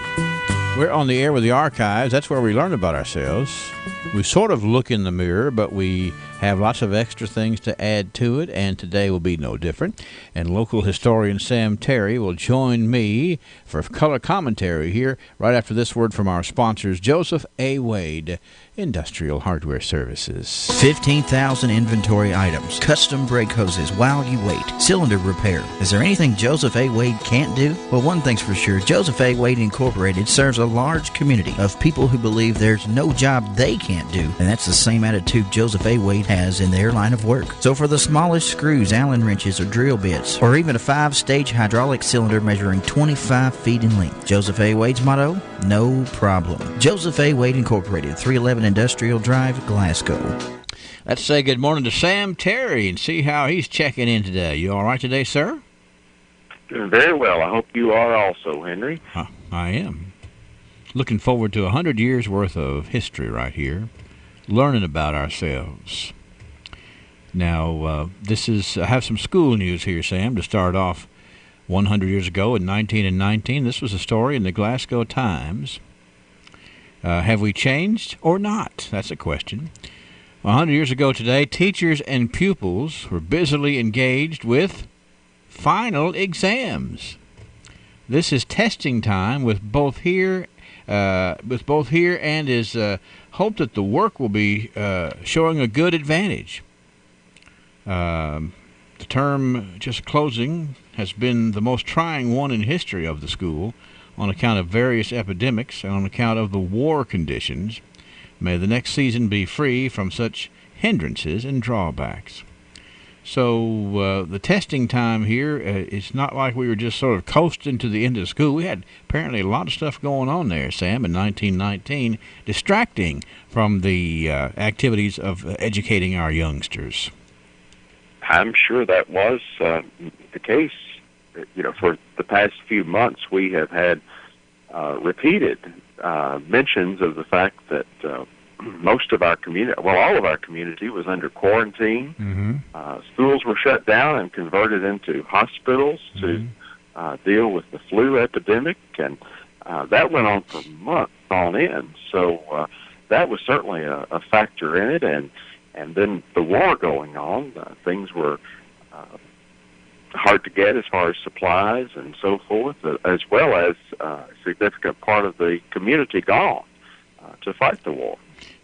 We're on the air with the archives. That's where we learn about ourselves. We sort of look in the mirror, but we have lots of extra things to add to it, and today will be no different. And local historian Sam Terry will join me for color commentary here right after this word from our sponsors, Joseph A. Wade, Industrial Hardware Services. 15,000 inventory items, custom brake hoses while you wait, cylinder repair. Is there anything Joseph A. Wade can't do? Well, one thing's for sure, Joseph A. Wade Incorporated serves a large community of people who believe there's no job they can't do, and that's the same attitude Joseph A. Wade has in their line of work. So for the smallest screws, Allen wrenches, or drill bits, or even a 5-stage hydraulic cylinder measuring 25 feet in length, Joseph A. Wade's motto, no problem. Joseph A. Wade Incorporated, 311 Industrial Drive, Glasgow. Let's say good morning to Sam Terry and see how he's checking in today. You all right today, sir? Doing very well. I hope you are also, Henry. I am. Looking forward to 100 years worth of history right here, learning about ourselves. Now, I have some school news here, Sam, to start off. 100 years ago in 1919, this was a story in the Glasgow Times. Have we changed or not? That's a question. 100 years ago today, teachers and pupils were busily engaged with final exams. This is testing time with both here and is hoped that the work will be showing a good advantage. The term just closing has been the most trying one in history of the school on account of various epidemics and on account of the war conditions. May the next season be free from such hindrances and drawbacks. So the testing time here, it's not like we were just sort of coasting to the end of school. We had apparently a lot of stuff going on there, Sam, in 1919, distracting from the activities of educating our youngsters. I'm sure that was the case. For the past few months, we have had repeated mentions of the fact that most of our community, all of our community was under quarantine. Mm-hmm. Schools were shut down and converted into hospitals to deal with the flu epidemic, and that went on for months. on in. So that was certainly a factor in it. And then the war going on, things were hard to get as far as supplies and so forth, as well as a significant part of the community gone to fight the war.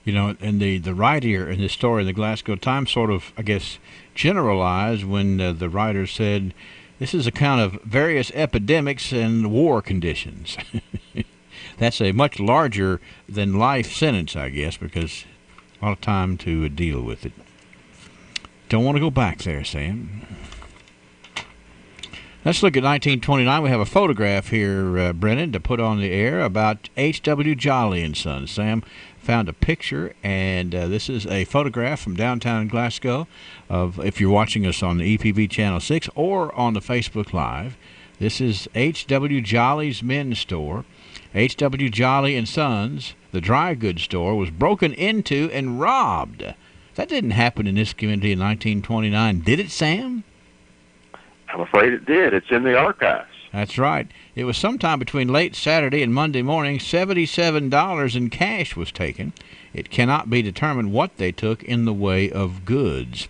You know, and the writer in the story in the Glasgow Times sort of, I guess, generalized when the writer said, this is a kind of various epidemics and war conditions. That's a much larger than life sentence, I guess, because a lot of time to deal with it. Don't want to go back there, Sam. Let's look at 1929. We have a photograph here, Brennan, to put on the air about H.W. Jolly and Son. Sam found a picture, and this is a photograph from downtown Glasgow of, if you're watching us on the EPB Channel 6 or on the Facebook Live, this is H.W. Jolly's men's store. H.W. Jolly and Sons, the dry goods store, was broken into and robbed. That didn't happen in this community in 1929, did it, Sam? I'm afraid it did. It's in the archives. That's right. It was sometime between late Saturday and Monday morning. $77 in cash was taken. It cannot be determined what they took in the way of goods.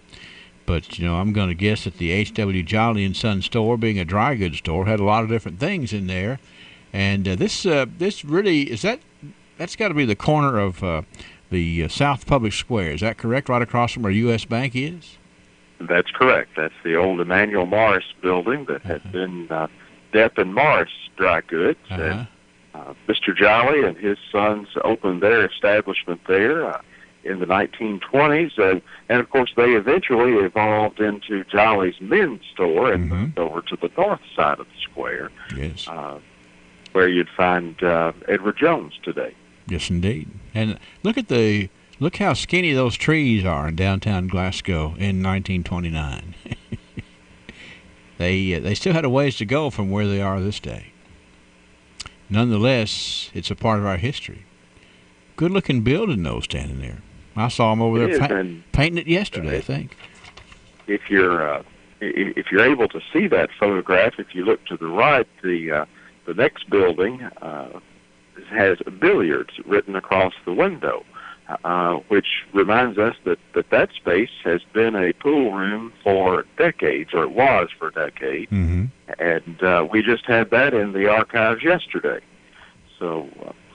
But, you know, I'm going to guess that the H.W. Jolly and Son store, being a dry goods store, had a lot of different things in there. And this really, that's got to be the corner of the South Public Square. Is that correct? Right across from where U.S. Bank is? That's correct. That's the old Emmanuel Morris building that had been Depp and Morris Dry Goods. And Mr. Jolly and his sons opened their establishment there in the 1920s. And of course, they eventually evolved into Jolly's men's store and moved over to the north side of the square, yes, where you'd find Edward Jones today. Yes, indeed. And look how skinny those trees are in downtown Glasgow in 1929. They still had a ways to go from where they are this day. Nonetheless, it's a part of our history. Good-looking building, though, standing there. I saw them over there painting it yesterday, I think. If you're able to see that photograph, if you look to the right, the next building has billiards written across the window. Which reminds us that space has been a pool room for decades, or it was for decades, and we just had that in the archives yesterday. So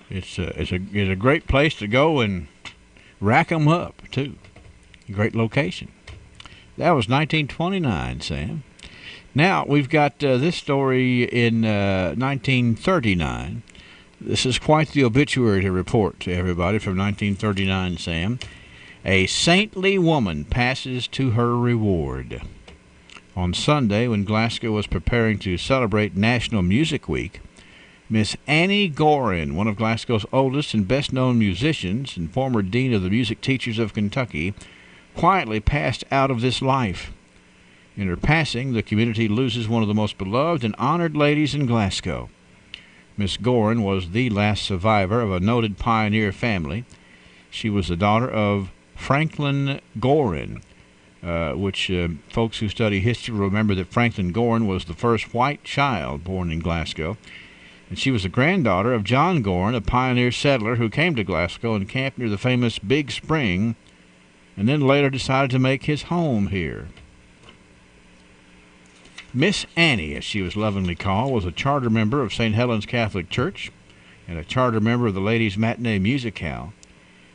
it's a great place to go and rack 'em up too. Great location. That was 1929, Sam. Now we've got this story in 1939. This is quite the obituary to report to everybody from 1939, Sam. A saintly woman passes to her reward. On Sunday, when Glasgow was preparing to celebrate National Music Week, Miss Annie Gorin, one of Glasgow's oldest and best-known musicians and former dean of the Music Teachers of Kentucky, quietly passed out of this life. In her passing, the community loses one of the most beloved and honored ladies in Glasgow. Miss Gorin was the last survivor of a noted pioneer family. She was the daughter of Franklin Gorin, which folks who study history will remember that Franklin Gorin was the first white child born in Glasgow. And she was the granddaughter of John Gorin, a pioneer settler who came to Glasgow and camped near the famous Big Spring, and then later decided to make his home here. Miss Annie, as she was lovingly called, was a charter member of St. Helen's Catholic Church and a charter member of the Ladies' Matinee Musicale.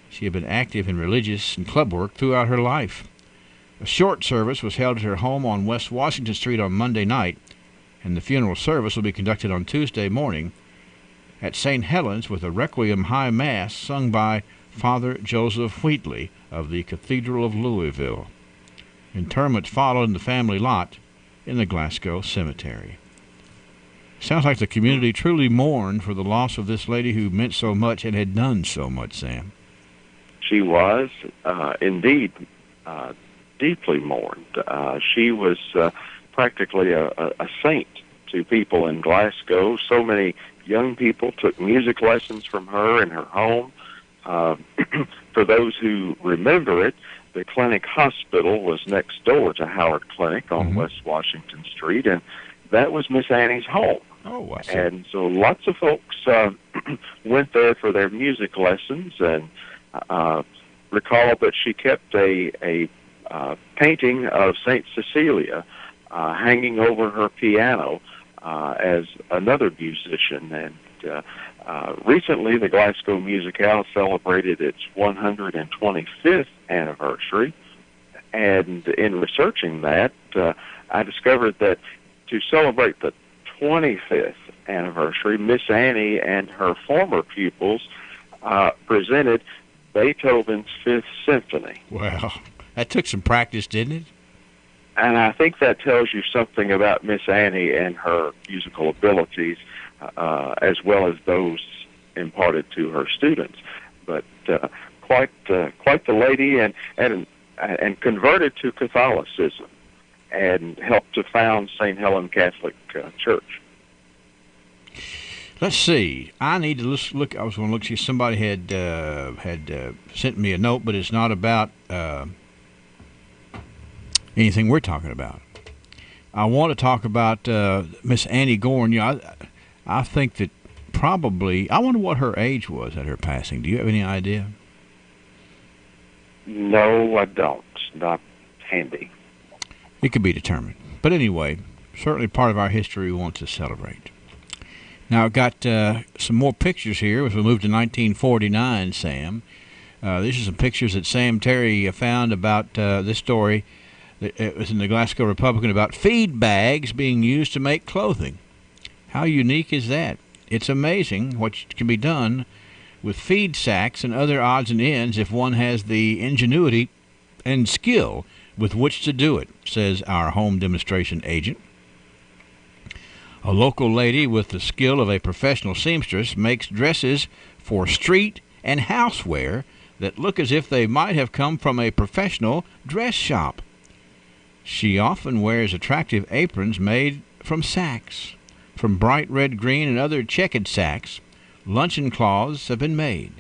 She had been active in religious and club work throughout her life. A short service was held at her home on West Washington Street on Monday night, and the funeral service will be conducted on Tuesday morning at St. Helen's with a Requiem High Mass sung by Father Joseph Wheatley of the Cathedral of Louisville. Interment followed in the family lot in the Glasgow Cemetery. Sounds like the community truly mourned for the loss of this lady who meant so much and had done so much, Sam. She was indeed deeply mourned. She was practically a saint to people in Glasgow. So many young people took music lessons from her in her home. For those who remember it, the Clinic Hospital was next door to Howard Clinic on West Washington Street, and that was Miss Annie's home. Oh, I see. And so lots of folks went there for their music lessons, and recall that she kept a painting of Saint Cecilia hanging over her piano as another musician. And recently, the Glasgow Musicale celebrated its 125th anniversary. And in researching that, I discovered that to celebrate the 25th anniversary, Miss Annie and her former pupils presented Beethoven's Fifth Symphony. Wow. That took some practice, didn't it? And I think that tells you something about Miss Annie and her musical abilities, as well as those imparted to her students. But quite the lady, and converted to Catholicism, and helped to found St. Helen Catholic Church. Let's see. I need to look. I was going to look see if somebody had sent me a note, but it's not about anything we're talking about. I want to talk about Miss Annie Gorn. You know, I think that probably. I wonder what her age was at her passing. Do you have any idea? No, I don't. It's not handy. It could be determined. But anyway, certainly part of our history we want to celebrate. Now, I've got some more pictures here as we move to 1949, Sam. These are some pictures that Sam Terry found about this story. It was in the Glasgow Republican about feed bags being used to make clothing. How unique is that? It's amazing what can be done with feed sacks and other odds and ends if one has the ingenuity and skill with which to do it, says our home demonstration agent. A local lady with the skill of a professional seamstress makes dresses for street and housewear that look as if they might have come from a professional dress shop. She often wears attractive aprons made from sacks. From bright red, green, and other checkered sacks, luncheon cloths have been made,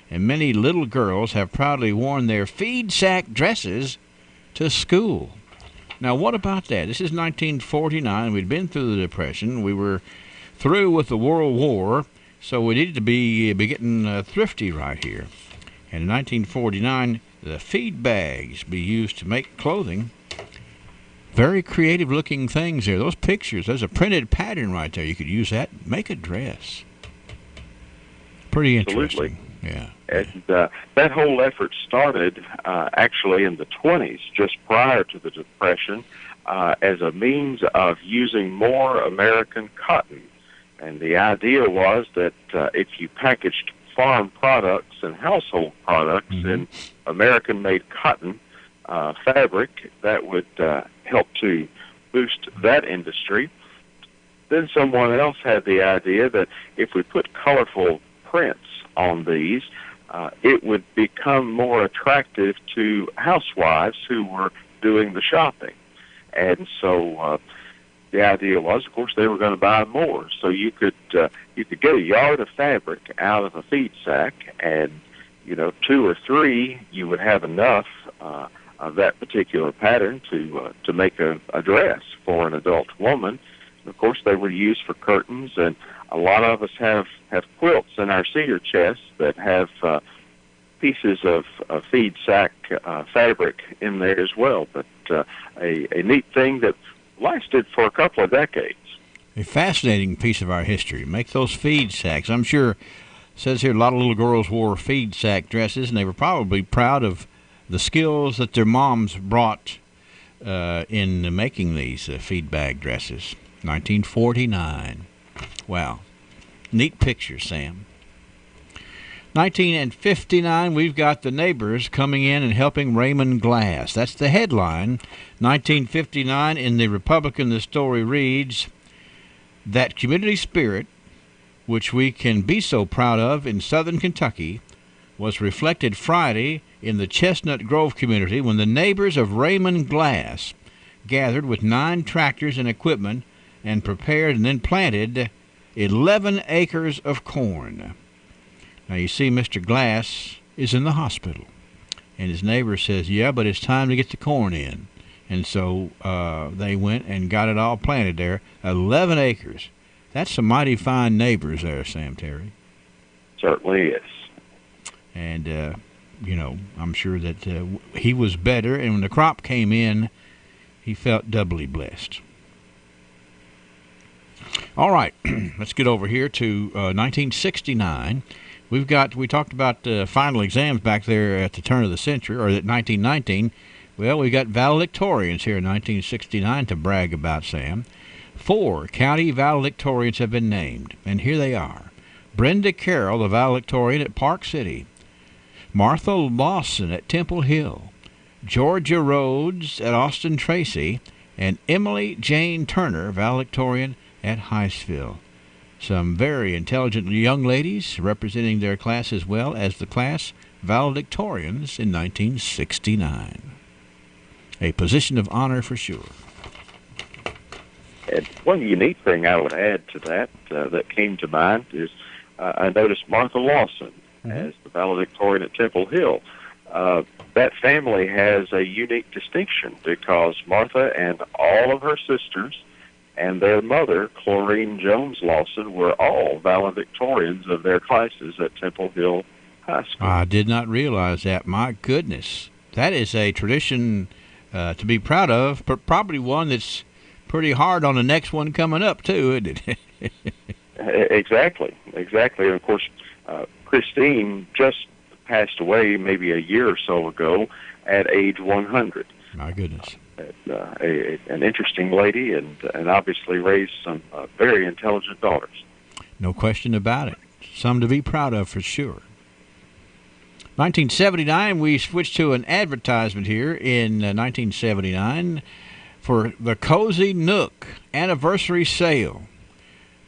and many little girls have proudly worn their feed sack dresses to school. Now, what about that? This is 1949. We'd been through the Depression. We were through with the World War, so we needed to be getting thrifty right here. And in 1949, the feed bags be used to make clothing. Very creative-looking things there. Those pictures, there's a printed pattern right there. You could use that, make a dress. Pretty interesting. Absolutely. Yeah. And that whole effort started actually in the 20s, just prior to the Depression, as a means of using more American cotton. And the idea was that if you packaged farm products and household products in American-made cotton fabric, that would help to boost that industry. Then someone else had the idea that if we put colorful prints on these, it would become more attractive to housewives who were doing the shopping. And so the idea was, of course, they were going to buy more. So you could get a yard of fabric out of a feed sack, and 2 or 3, you would have enough of that particular pattern to make a dress for an adult woman. And of course, they were used for curtains, and a lot of us have quilts in our cedar chests that have pieces of feed sack fabric in there as well. But a neat thing that lasted for a couple of decades. A fascinating piece of our history. Make those feed sacks. I'm sure, it says here, a lot of little girls wore feed sack dresses, and they were probably proud of the skills that their moms brought in making these feed bag dresses. 1949. Wow. Neat picture, Sam. 1959, we've got the neighbors coming in and helping Raymond Glass. That's the headline. 1959, in the Republican, the story reads, that community spirit, which we can be so proud of in southern Kentucky, was reflected Friday in the Chestnut Grove community when the neighbors of Raymond Glass gathered with 9 tractors and equipment and prepared and then planted 11 acres of corn. Now, you see, Mr. Glass is in the hospital, and his neighbor says, yeah, but it's time to get the corn in. And so they went and got it all planted there, 11 acres. That's some mighty fine neighbors there, Sam Terry. Certainly is. And, I'm sure that he was better, and when the crop came in, he felt doubly blessed. All right, let's get over here to 1969. We talked about final exams back there at the turn of the century, or at 1919. Well, we got valedictorians here in 1969 to brag about, Sam. 4 county valedictorians have been named, and here they are. Brenda Carroll, the valedictorian at Park City. Martha Lawson at Temple Hill. Georgia Rhodes at Austin Tracy. And Emily Jane Turner, valedictorian at Heistville. Some very intelligent young ladies representing their class as well as the class valedictorians in 1969. A position of honor for sure. And one unique thing I would add to that that came to mind is I noticed Martha Lawson as the valedictorian at Temple Hill. That family has a unique distinction because Martha and all of her sisters and their mother, Chlorine Jones Lawson, were all valedictorians of their classes at Temple Hill High School. I did not realize that. My goodness. That is a tradition to be proud of, but probably one that's pretty hard on the next one coming up, too, isn't it? Exactly. And, of course, Christine just passed away maybe a year or so ago at age 100. My goodness. An interesting lady and obviously raised some very intelligent daughters. No question about it. Some to be proud of for sure. 1979, we switched to an advertisement here in 1979 for the Cozy Nook Anniversary Sale.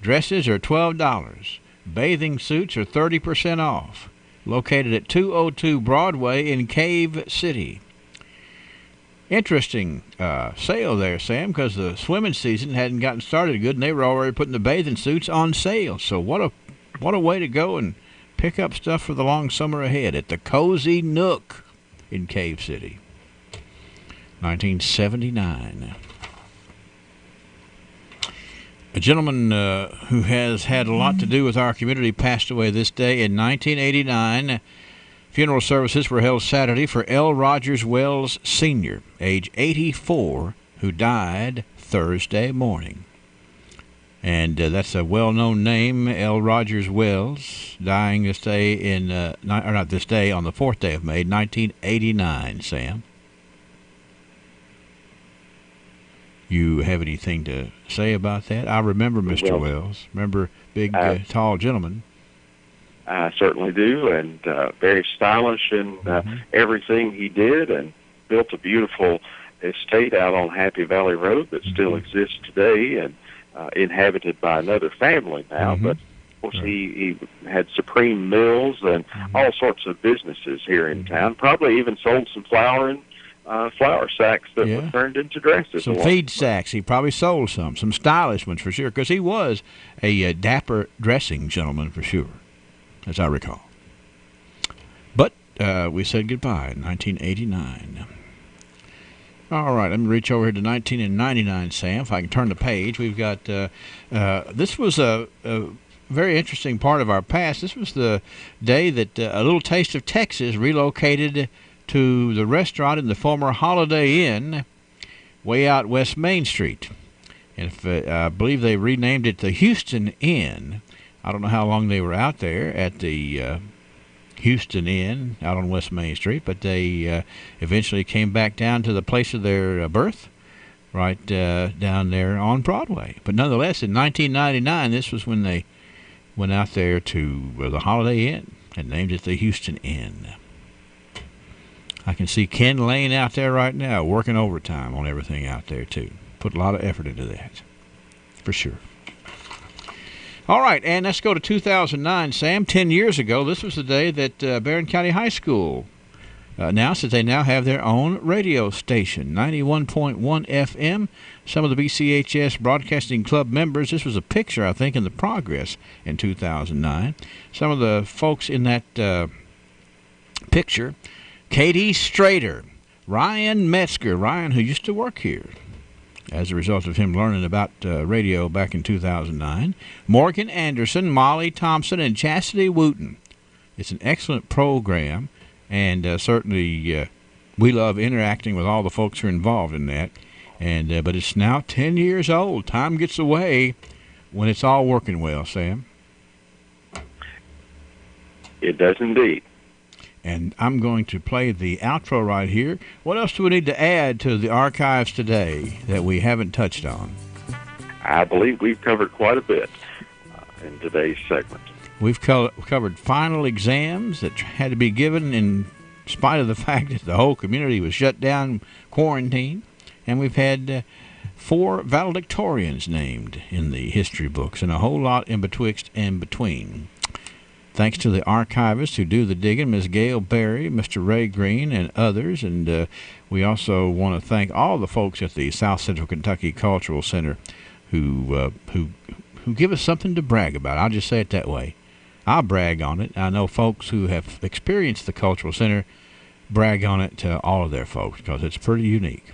Dresses are $12. Bathing suits are 30% off. Located at 202 Broadway in Cave City. Interesting sale there, Sam, because the swimming season hadn't gotten started good, and they were already putting the bathing suits on sale. So what a way to go and pick up stuff for the long summer ahead at the Cozy Nook in Cave City. 1979. A gentleman who has had a lot to do with our community passed away this day in 1989. Funeral services were held Saturday for L. Rogers Wells Sr., age 84, who died Thursday morning. And that's a well-known name, L. Rogers Wells, dying this day not this day, on the 4th day of May, 1989, Sam. You have anything to say about that? I remember Mr. Wells. Remember big, tall gentleman. I certainly do, and very stylish in everything he did, and built a beautiful estate out on Happy Valley Road that still exists today and inhabited by another family now. But, of course, he had Supreme Mills and all sorts of businesses here in town, probably even sold some flour sacks that were turned into dresses. Some feed sacks. He probably sold some stylish ones for sure, because he was a dapper dressing gentleman for sure, as I recall. But we said goodbye in 1989. All right, let me reach over here to 1999, Sam, if I can turn the page. We've got, this was a very interesting part of our past. This was the day that A Little Taste of Texas relocated to the restaurant in the former Holiday Inn way out West Main Street. And I believe they renamed it the Houston Inn. I don't know how long they were out there at the Houston Inn out on West Main Street, but they eventually came back down to the place of their birth, right down there on Broadway. But nonetheless, in 1999, this was when they went out there to the Holiday Inn and named it the Houston Inn. I can see Ken Lane out there right now working overtime on everything out there, too. Put a lot of effort into that, for sure. All right, and let's go to 2009, Sam. 10 years ago, this was the day that Barron County High School announced that they now have their own radio station, 91.1 FM. Some of the BCHS Broadcasting Club members, this was a picture, I think, in the progress in 2009. Some of the folks in that picture: Katie Strader, Ryan Metzger, Ryan who used to work here, as a result of him learning about radio back in 2009. Morgan Anderson, Molly Thompson, and Chastity Wooten. It's an excellent program, and certainly we love interacting with all the folks who are involved in that. And but it's now 10 years old. Time gets away when it's all working well, Sam. It does indeed. And I'm going to play the outro right here. What else do we need to add to the archives today that we haven't touched on? I believe we've covered quite a bit in today's segment. We've covered final exams that had to be given in spite of the fact that the whole community was shut down, quarantined. And we've had 4 valedictorians named in the history books and a whole lot in betwixt and between. Thanks to the archivists who do the digging, Ms. Gail Berry, Mr. Ray Green, and others. And we also want to thank all the folks at the South Central Kentucky Cultural Center who give us something to brag about. I'll just say it that way. I'll brag on it. I know folks who have experienced the Cultural Center brag on it to all of their folks because it's pretty unique.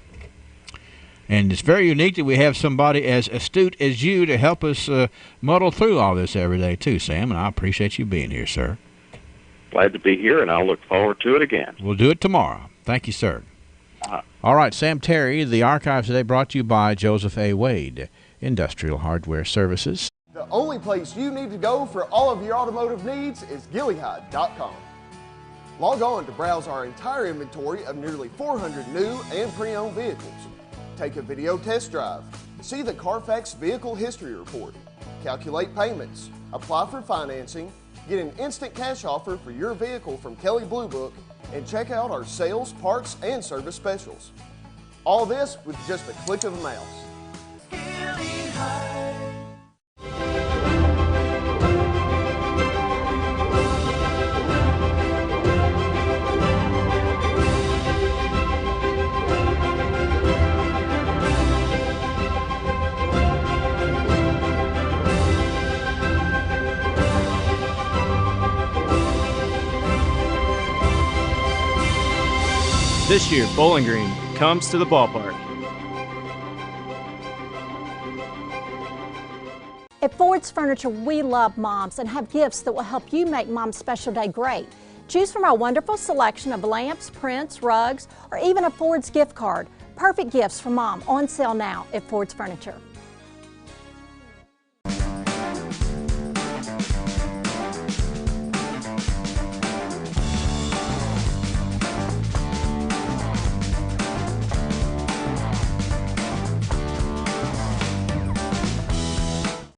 And it's very unique that we have somebody as astute as you to help us muddle through all this every day, too, Sam. And I appreciate you being here, sir. Glad to be here, and I'll look forward to it again. We'll do it tomorrow. Thank you, sir. All right, Sam Terry, the archives today brought to you by Joseph A. Wade, Industrial Hardware Services. The only place you need to go for all of your automotive needs is Gilead.com. Log on to browse our entire inventory of nearly 400 new and pre-owned vehicles. Take a video test drive, see the Carfax Vehicle History Report, calculate payments, apply for financing, get an instant cash offer for your vehicle from Kelley Blue Book, and check out our sales, parts, and service specials. All this with just a click of a mouse. This year, Bowling Green comes to the ballpark. At Ford's Furniture, we love moms and have gifts that will help you make Mom's special day great. Choose from our wonderful selection of lamps, prints, rugs, or even a Ford's gift card. Perfect gifts for Mom, on sale now at Ford's Furniture.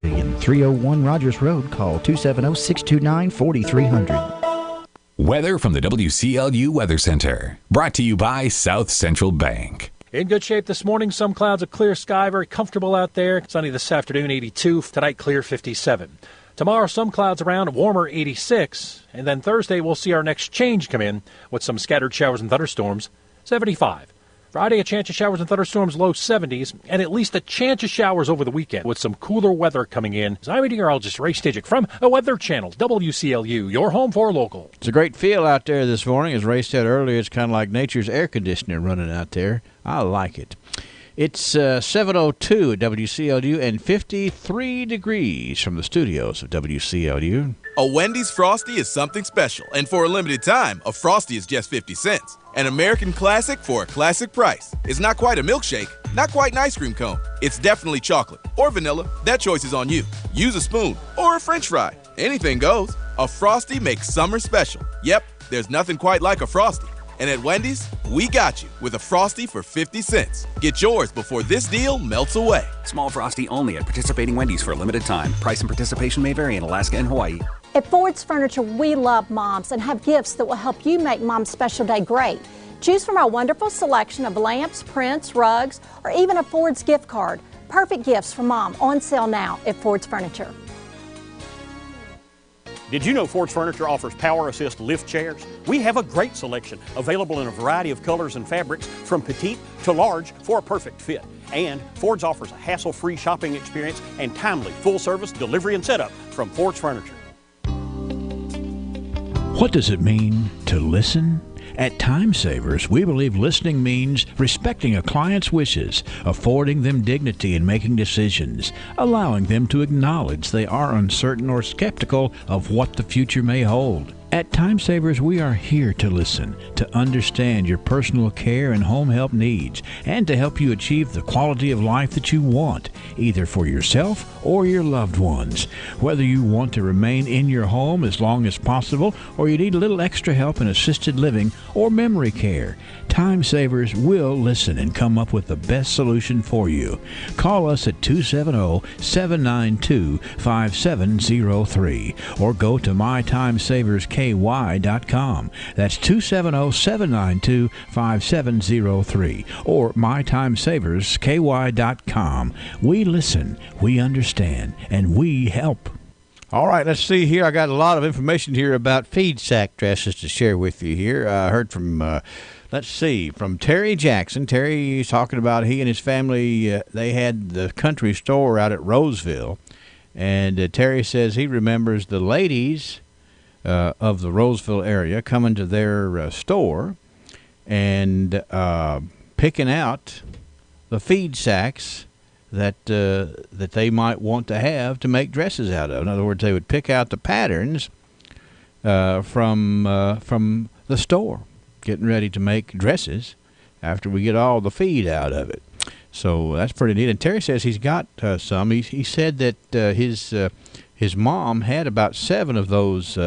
In 301 Rogers Road, call 270-629-4300. Weather from the WCLU Weather Center. Brought to you by South Central Bank. In good shape this morning. Some clouds, a clear sky, very comfortable out there. Sunny this afternoon, 82. Tonight, clear, 57. Tomorrow, some clouds around, warmer, 86. And then Thursday, we'll see our next change come in with some scattered showers and thunderstorms, 75. Friday, a chance of showers and thunderstorms, low 70s, and at least a chance of showers over the weekend with some cooler weather coming in. I'm meteorologist Ray Stajic from a Weather Channel, WCLU, your home for local. It's a great feel out there this morning. As Ray said earlier, it's kind of like nature's air conditioner running out there. I like it. It's 7:02 at WCLU and 53 degrees from the studios of WCLU. A Wendy's Frosty is something special, and for a limited time, a Frosty is just 50 cents. An American classic for a classic price. It's not quite a milkshake, not quite an ice cream cone. It's definitely chocolate or vanilla. That choice is on you. Use a spoon or a French fry. Anything goes. A Frosty makes summer special. Yep, there's nothing quite like a Frosty. And at Wendy's, we got you with a Frosty for 50 cents. Get yours before this deal melts away. Small Frosty only at participating Wendy's for a limited time. Price and participation may vary in Alaska and Hawaii. At Ford's Furniture, we love moms and have gifts that will help you make Mom's special day great. Choose from our wonderful selection of lamps, prints, rugs, or even a Ford's gift card. Perfect gifts for Mom, on sale now at Ford's Furniture. Did you know Ford's Furniture offers Power Assist lift chairs? We have a great selection, available in a variety of colors and fabrics, from petite to large for a perfect fit. And Ford's offers a hassle-free shopping experience and timely full-service delivery and setup from Ford's Furniture. What does it mean to listen? At Time Savers, we believe listening means respecting a client's wishes, affording them dignity in making decisions, allowing them to acknowledge they are uncertain or skeptical of what the future may hold. At Time Savers, we are here to listen, to understand your personal care and home help needs, and to help you achieve the quality of life that you want, either for yourself or your loved ones. Whether you want to remain in your home as long as possible, or you need a little extra help in assisted living or memory care, Time Savers will listen and come up with the best solution for you. Call us at 270-792-5703 or go to mytimesaversky.com. That's 270-792-5703 or mytimesaversky.com. We listen, we understand, and we help. All right, let's see here. I got a lot of information here about feed sack dresses to share with you here. I heard from... Let's see, from Terry Jackson. Terry's talking about he and his family, they had the country store out at Roseville. And Terry says he remembers the ladies of the Roseville area coming to their store and picking out the feed sacks that they might want to have to make dresses out of. In other words, they would pick out the patterns from the store, getting ready to make dresses after we get all the feed out of it. So that's pretty neat. And Terry says he's got some. He said that his mom had about 7 of those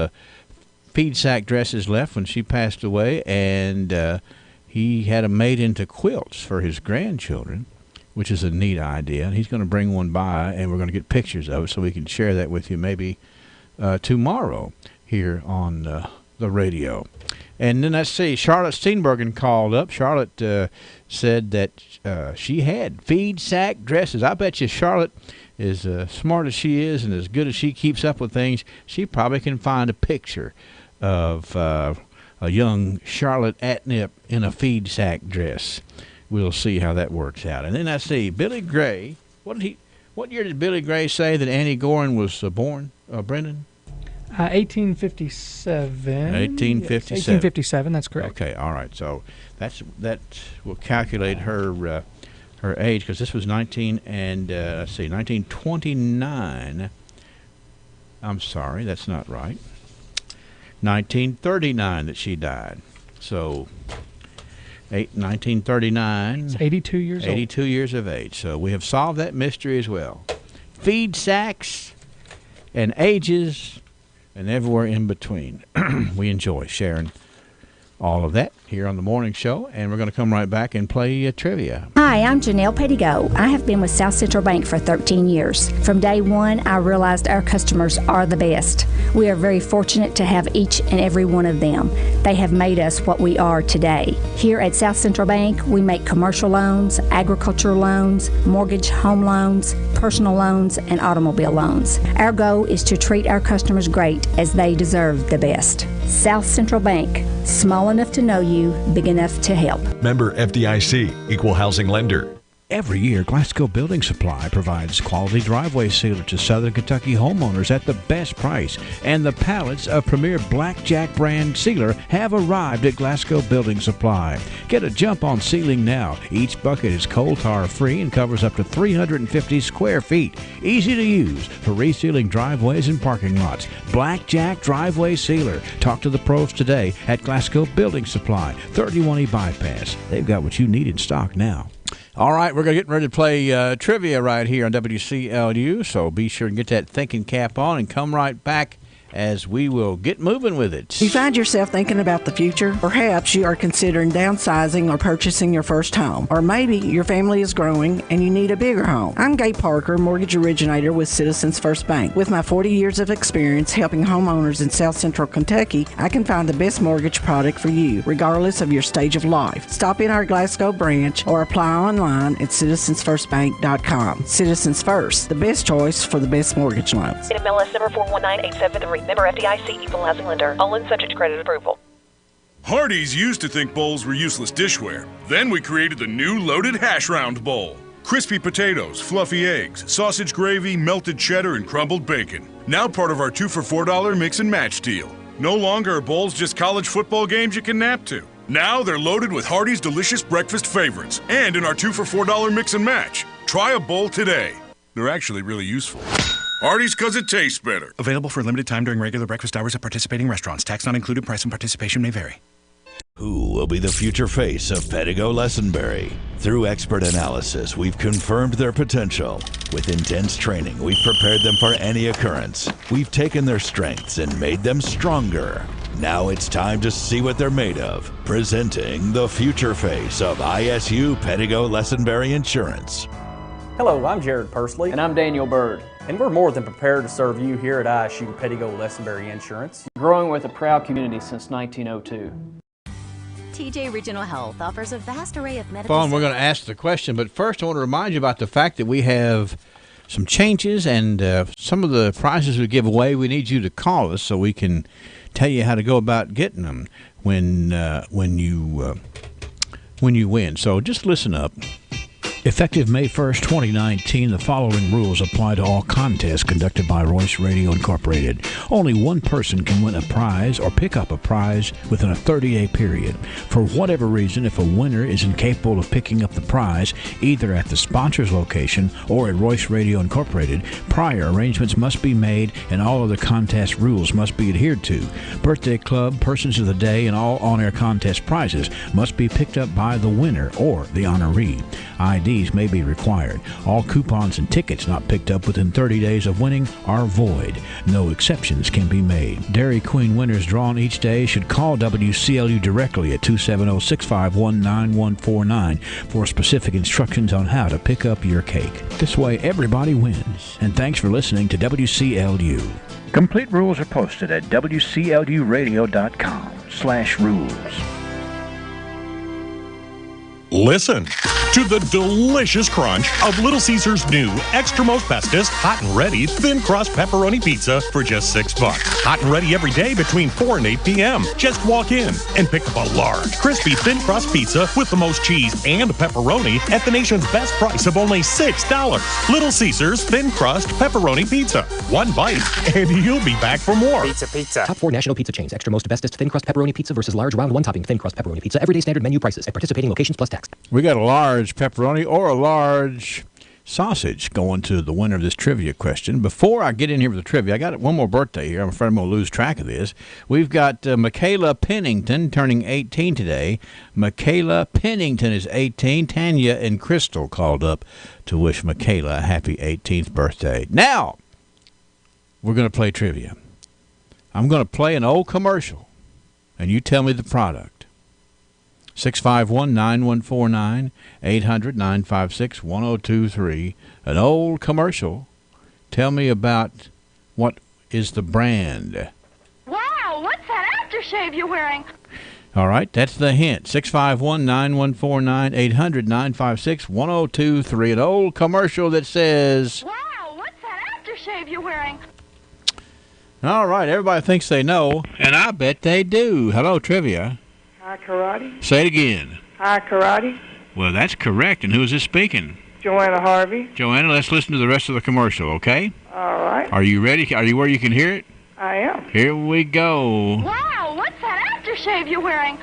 feed sack dresses left when she passed away, and he had them made into quilts for his grandchildren, which is a neat idea. And he's going to bring one by, and we're going to get pictures of it so we can share that with you maybe tomorrow here on the radio. And then let's see, Charlotte Steenbergen called up. Charlotte said that she had feed sack dresses. I bet you Charlotte, as smart as she is and as good as she keeps up with things, she probably can find a picture of a young Charlotte Atnip in a feed sack dress. We'll see how that works out. And then I see Billy Gray. What year did Billy Gray say that Annie Gorin was born, Brendan? 1857. 1857. 1857. That's correct. Okay. All right. So that will calculate her age, because this was 1929. I'm sorry, that's not right. 1939 that she died. So 1939. It's 82 years old. 82 years of age. So we have solved that mystery as well. Feed sacks and ages and everywhere in between. We enjoy sharing all of that here on the morning show, and we're going to come right back and play trivia. Hi, I'm Janelle Pettigo. I have been with South Central Bank for 13 years. From day one, I realized our customers are the best. We are very fortunate to have each and every one of them. They have made us what we are today. Here at South Central Bank, we make commercial loans, agricultural loans, mortgage home loans, personal loans, and automobile loans. Our goal is to treat our customers great, as they deserve the best. South Central Bank, small enough to know you, big enough to help. Member FDIC, Equal Housing Lender. Every year, Glasgow Building Supply provides quality driveway sealer to Southern Kentucky homeowners at the best price. And the pallets of premier Blackjack brand sealer have arrived at Glasgow Building Supply. Get a jump on sealing now. Each bucket is coal tar free and covers up to 350 square feet. Easy to use for resealing driveways and parking lots. Blackjack Driveway Sealer. Talk to the pros today at Glasgow Building Supply, 31E Bypass. They've got what you need in stock now. All right, we're getting ready to play trivia right here on WCLU, so be sure and get that thinking cap on and come right back as we will get moving with it. You find yourself thinking about the future? Perhaps you are considering downsizing or purchasing your first home. Or maybe your family is growing and you need a bigger home. I'm Gay Parker, mortgage originator with Citizens First Bank. With my 40 years of experience helping homeowners in South Central Kentucky, I can find the best mortgage product for you, regardless of your stage of life. Stop in our Glasgow branch or apply online at citizensfirstbank.com. Citizens First, the best choice for the best mortgage loans. MLS number 419873. Member FDIC, Equal Housing Lender. All in subject to credit approval. Hardee's used to think bowls were useless dishware. Then we created the new Loaded Hash Round Bowl. Crispy potatoes, fluffy eggs, sausage gravy, melted cheddar, and crumbled bacon. Now part of our 2 for $4 mix and match deal. No longer are bowls just college football games you can nap to. Now they're loaded with Hardee's delicious breakfast favorites and in our 2 for $4 mix and match. Try a bowl today. They're actually really useful. Hardee's because it tastes better. Available for a limited time during regular breakfast hours at participating restaurants. Tax not included. Price and participation may vary. Who will be the future face of Pettigo Lessenberry? Through expert analysis, we've confirmed their potential. With intense training, we've prepared them for any occurrence. We've taken their strengths and made them stronger. Now it's time to see what they're made of. Presenting the future face of ISU Pettigo Lessenberry Insurance. Hello, I'm Jared Pursley. And I'm Daniel Bird. And we're more than prepared to serve you here at ISU Pettigo Lessenberry Insurance. Growing with a proud community since 1902. TJ Regional Health offers a vast array of medical Well, we're going to ask the question, but first I want to remind you about the fact that we have some changes and some of the prizes we give away. We need you to call us so we can tell you how to go about getting them when you win. So just listen up. Effective May 1st, 2019, the following rules apply to all contests conducted by Royce Radio Incorporated. Only one person can win a prize or pick up a prize within a 30-day period. For whatever reason, if a winner is incapable of picking up the prize, either at the sponsor's location or at Royce Radio Incorporated, prior arrangements must be made and all other contest rules must be adhered to. Birthday club, persons of the day, and all on-air contest prizes must be picked up by the winner or the honoree. IDs may be required. All coupons and tickets not picked up within 30 days of winning are void. No exceptions can be made. Dairy Queen winners drawn each day should call WCLU directly at 270-651-9149 for specific instructions on how to pick up your cake. This way everybody wins. And thanks for listening to WCLU. Complete rules are posted at WCLUradio.com/rules. Listen to the delicious crunch of Little Caesar's new Extramost Bestest Hot and Ready Thin Crust Pepperoni Pizza for just $6. Hot and ready every day between 4 and 8 p.m. Just walk in and pick up a large, crispy thin crust pizza with the most cheese and pepperoni at the nation's best price of only $6. Little Caesar's Thin Crust Pepperoni Pizza. One bite and you'll be back for more. Pizza. Top 4 national pizza chains. Extramost Bestest Thin Crust Pepperoni Pizza versus large round one-topping Thin Crust Pepperoni Pizza. Everyday standard menu prices at participating locations plus tax. We got a large pepperoni or a large sausage going to the winner of this trivia question. Before I get in here with the trivia, I got one more birthday here. I'm afraid I'm going to lose track of this. We've got Michaela Pennington turning 18 today. Michaela Pennington is 18. Tanya and Crystal called up to wish Michaela a happy 18th birthday. Now, we're going to play trivia. I'm going to play an old commercial, and you tell me the product. 651-9149, 800-956-1023. An old commercial. Tell me about what is the brand. Wow, what's that aftershave you're wearing? All right, that's the hint. 651-9149, 800-956-1023. An old commercial that says... Wow, what's that aftershave you're wearing? All right, everybody thinks they know, and I bet they do. Hello, trivia. Hi, Karate. Say it again. Hi, Karate. Well, that's correct. And who is this speaking? Joanna Harvey. Joanna, let's listen to the rest of the commercial, okay? All right. Are you ready? Are you where you can hear it? I am. Here we go. Wow, what's that aftershave you're wearing?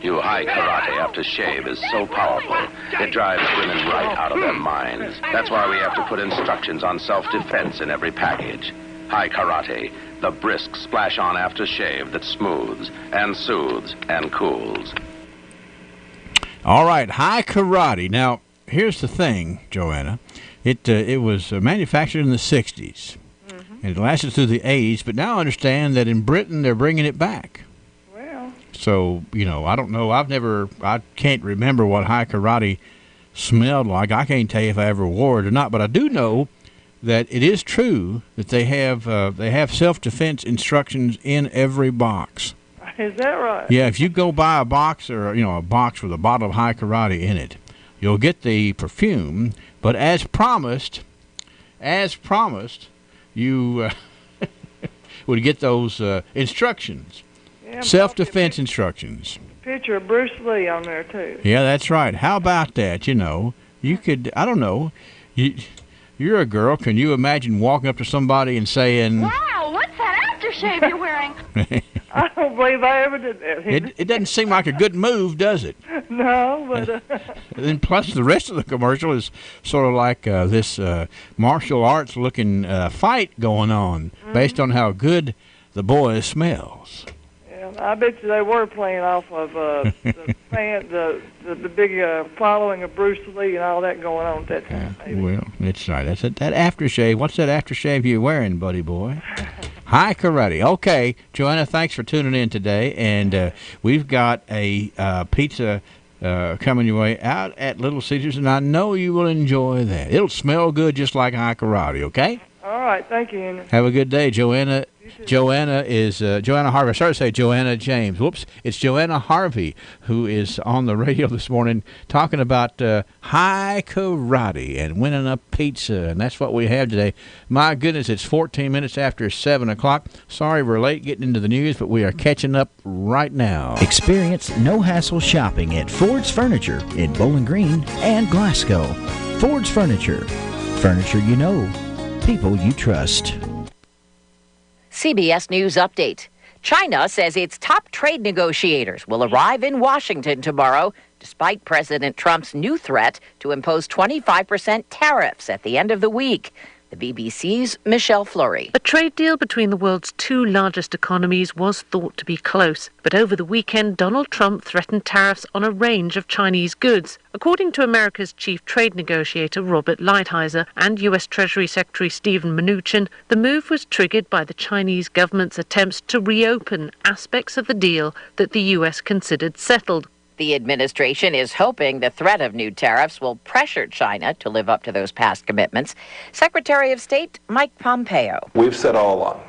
New High Karate Aftershave is so powerful, it drives women right out of their minds. That's why we have to put instructions on self-defense in every package. High Karate, the brisk splash-on aftershave that smooths and soothes and cools. All right, High Karate. Now, here's the thing, Joanna. It was manufactured in the 60s, and it lasted through the 80s, but now I understand that in Britain they're bringing it back. Well. So, I don't know. I can't remember what High Karate smelled like. I can't tell you if I ever wore it or not, but I do know that it is true that they have self-defense instructions in every box. Is that right? Yeah, if you go buy a box or a box with a bottle of High Karate in it, you'll get the perfume. But as promised, you would get those instructions, self-defense instructions. Picture of Bruce Lee on there too. Yeah, that's right. How about that? You could. I don't know. You're a girl. Can you imagine walking up to somebody and saying, "Wow, what's that aftershave you're wearing? I don't believe I ever did that. It doesn't seem like a good move, does it? No, but... And plus, the rest of the commercial is sort of like this martial arts looking fight going on based on how good the boy smells. Yeah, I bet you they were playing off of the big following of Bruce Lee and all that going on at that time. Well, it's right. That's it. That aftershave. What's that aftershave you're wearing, buddy boy? Hi, Karate. Okay, Joanna, thanks for tuning in today. And we've got a pizza coming your way out at Little Caesars, and I know you will enjoy that. It'll smell good just like High Karate, okay? All right. Thank you, Henry. Have a good day, Joanna. Joanna is Joanna Harvey. I started to say Joanna James. Whoops. It's Joanna Harvey who is on the radio this morning talking about High Karate and winning a pizza. And that's what we have today. My goodness, it's 14 minutes after 7 o'clock. Sorry we're late getting into the news, but we are catching up right now. Experience no-hassle shopping at Ford's Furniture in Bowling Green and Glasgow. Ford's Furniture. Furniture you know. People you trust. CBS News Update. China says its top trade negotiators will arrive in Washington tomorrow, despite President Trump's new threat to impose 25% tariffs at the end of the week. The BBC's Michelle Fleury. A trade deal between the world's two largest economies was thought to be close, but over the weekend, Donald Trump threatened tariffs on a range of Chinese goods. According to America's chief trade negotiator Robert Lighthizer and U.S. Treasury Secretary Steven Mnuchin, the move was triggered by the Chinese government's attempts to reopen aspects of the deal that the U.S. considered settled. The administration is hoping the threat of new tariffs will pressure China to live up to those past commitments. Secretary of State Mike Pompeo. We've said all along,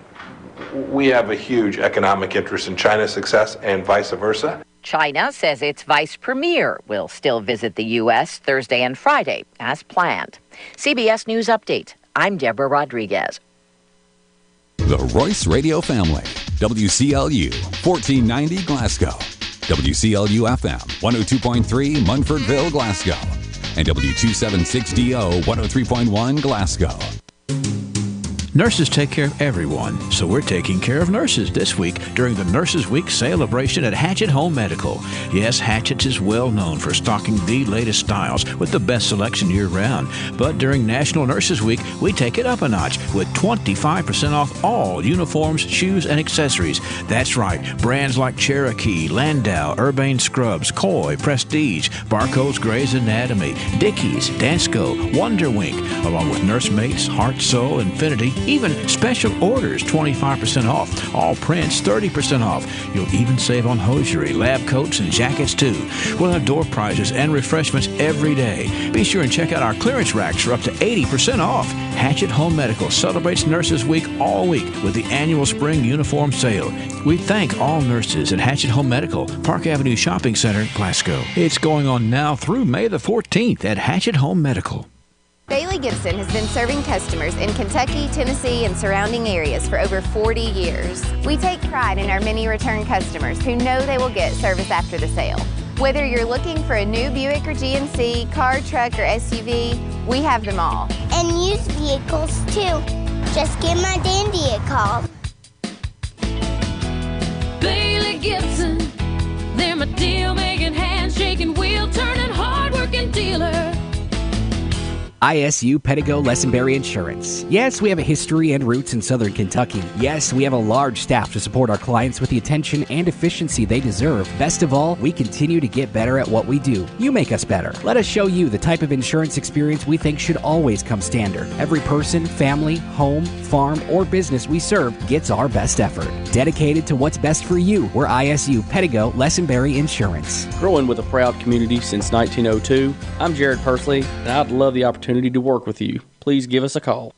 we have a huge economic interest in China's success and vice versa. China says its vice premier will still visit the U.S. Thursday and Friday, as planned. CBS News Update. I'm Deborah Rodriguez. The Royce Radio Family. WCLU, 1490 Glasgow. WCLU FM, 102.3 Munfordville, Glasgow. And W276DO, 103.1 Glasgow. Nurses take care of everyone, so we're taking care of nurses this week during the Nurses Week celebration at Hatchet Home Medical. Yes, Hatchet is well known for stocking the latest styles with the best selection year-round. But during National Nurses Week, we take it up a notch with 25% off all uniforms, shoes, and accessories. That's right, brands like Cherokee, Landau, Urbane Scrubs, Koi, Prestige, Barco's Grey's Anatomy, Dickies, Dansko, Wonder Wink, along with Nursemates, Heart, Soul, Infinity, even special orders, 25% off. All prints, 30% off. You'll even save on hosiery, lab coats, and jackets, too. We'll have door prizes and refreshments every day. Be sure and check out our clearance racks for up to 80% off. Hatchet Home Medical celebrates Nurses Week all week with the annual spring uniform sale. We thank all nurses at Hatchet Home Medical, Park Avenue Shopping Center, Glasgow. It's going on now through May the 14th at Hatchet Home Medical. Bailey Gibson has been serving customers in Kentucky, Tennessee, and surrounding areas for over 40 years. We take pride in our many return customers who know they will get service after the sale. Whether you're looking for a new Buick or GMC, car, truck, or SUV, we have them all. And used vehicles, too. Just give my dandy a call. Bailey Gibson, they're my deal-making, handshaking, wheel-turning, hard-working dealer. ISU Pedigo Lessenberry Insurance. Yes, we have a history and roots in Southern Kentucky. Yes, we have a large staff to support our clients with the attention and efficiency they deserve. Best of all, we continue to get better at what we do. You make us better. Let us show you the type of insurance experience we think should always come standard. Every person, family, home, farm, or business we serve gets our best effort. Dedicated to what's best for you, we're ISU Pedigo Lessenberry Insurance. Growing with a proud community since 1902, I'm Jared Persley, and I'd love the opportunity to work with you. Please give us a call.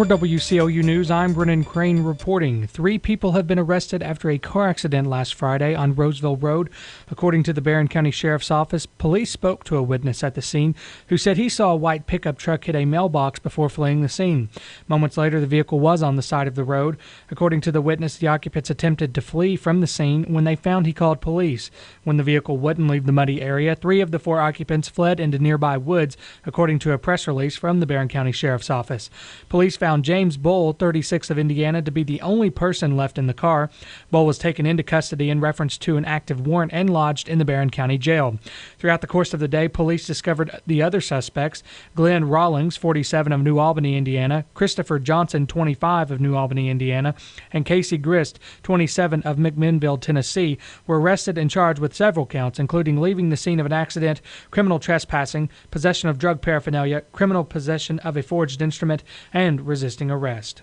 For WCLU News, I'm Brennan Crane reporting. 3 people have been arrested after a car accident last Friday on Roseville Road. According to the Barron County Sheriff's Office, police spoke to a witness at the scene who said he saw a white pickup truck hit a mailbox before fleeing the scene. Moments later, the vehicle was on the side of the road. According to the witness, the occupants attempted to flee from the scene. When they found, he called police. When the vehicle wouldn't leave the muddy area, 3 of the 4 occupants fled into nearby woods, according to a press release from the Barron County Sheriff's Office. Police found James Bull, 36 of Indiana, to be the only person left in the car. Bull was taken into custody in reference to an active warrant and lodged in the Barron County Jail. Throughout the course of the day, police discovered the other suspects: Glenn Rawlings, 47 of New Albany, Indiana, Christopher Johnson, 25 of New Albany, Indiana, and Casey Grist, 27 of McMinnville, Tennessee, were arrested and charged with several counts, including leaving the scene of an accident, criminal trespassing, possession of drug paraphernalia, criminal possession of a forged instrument, and resisting arrest.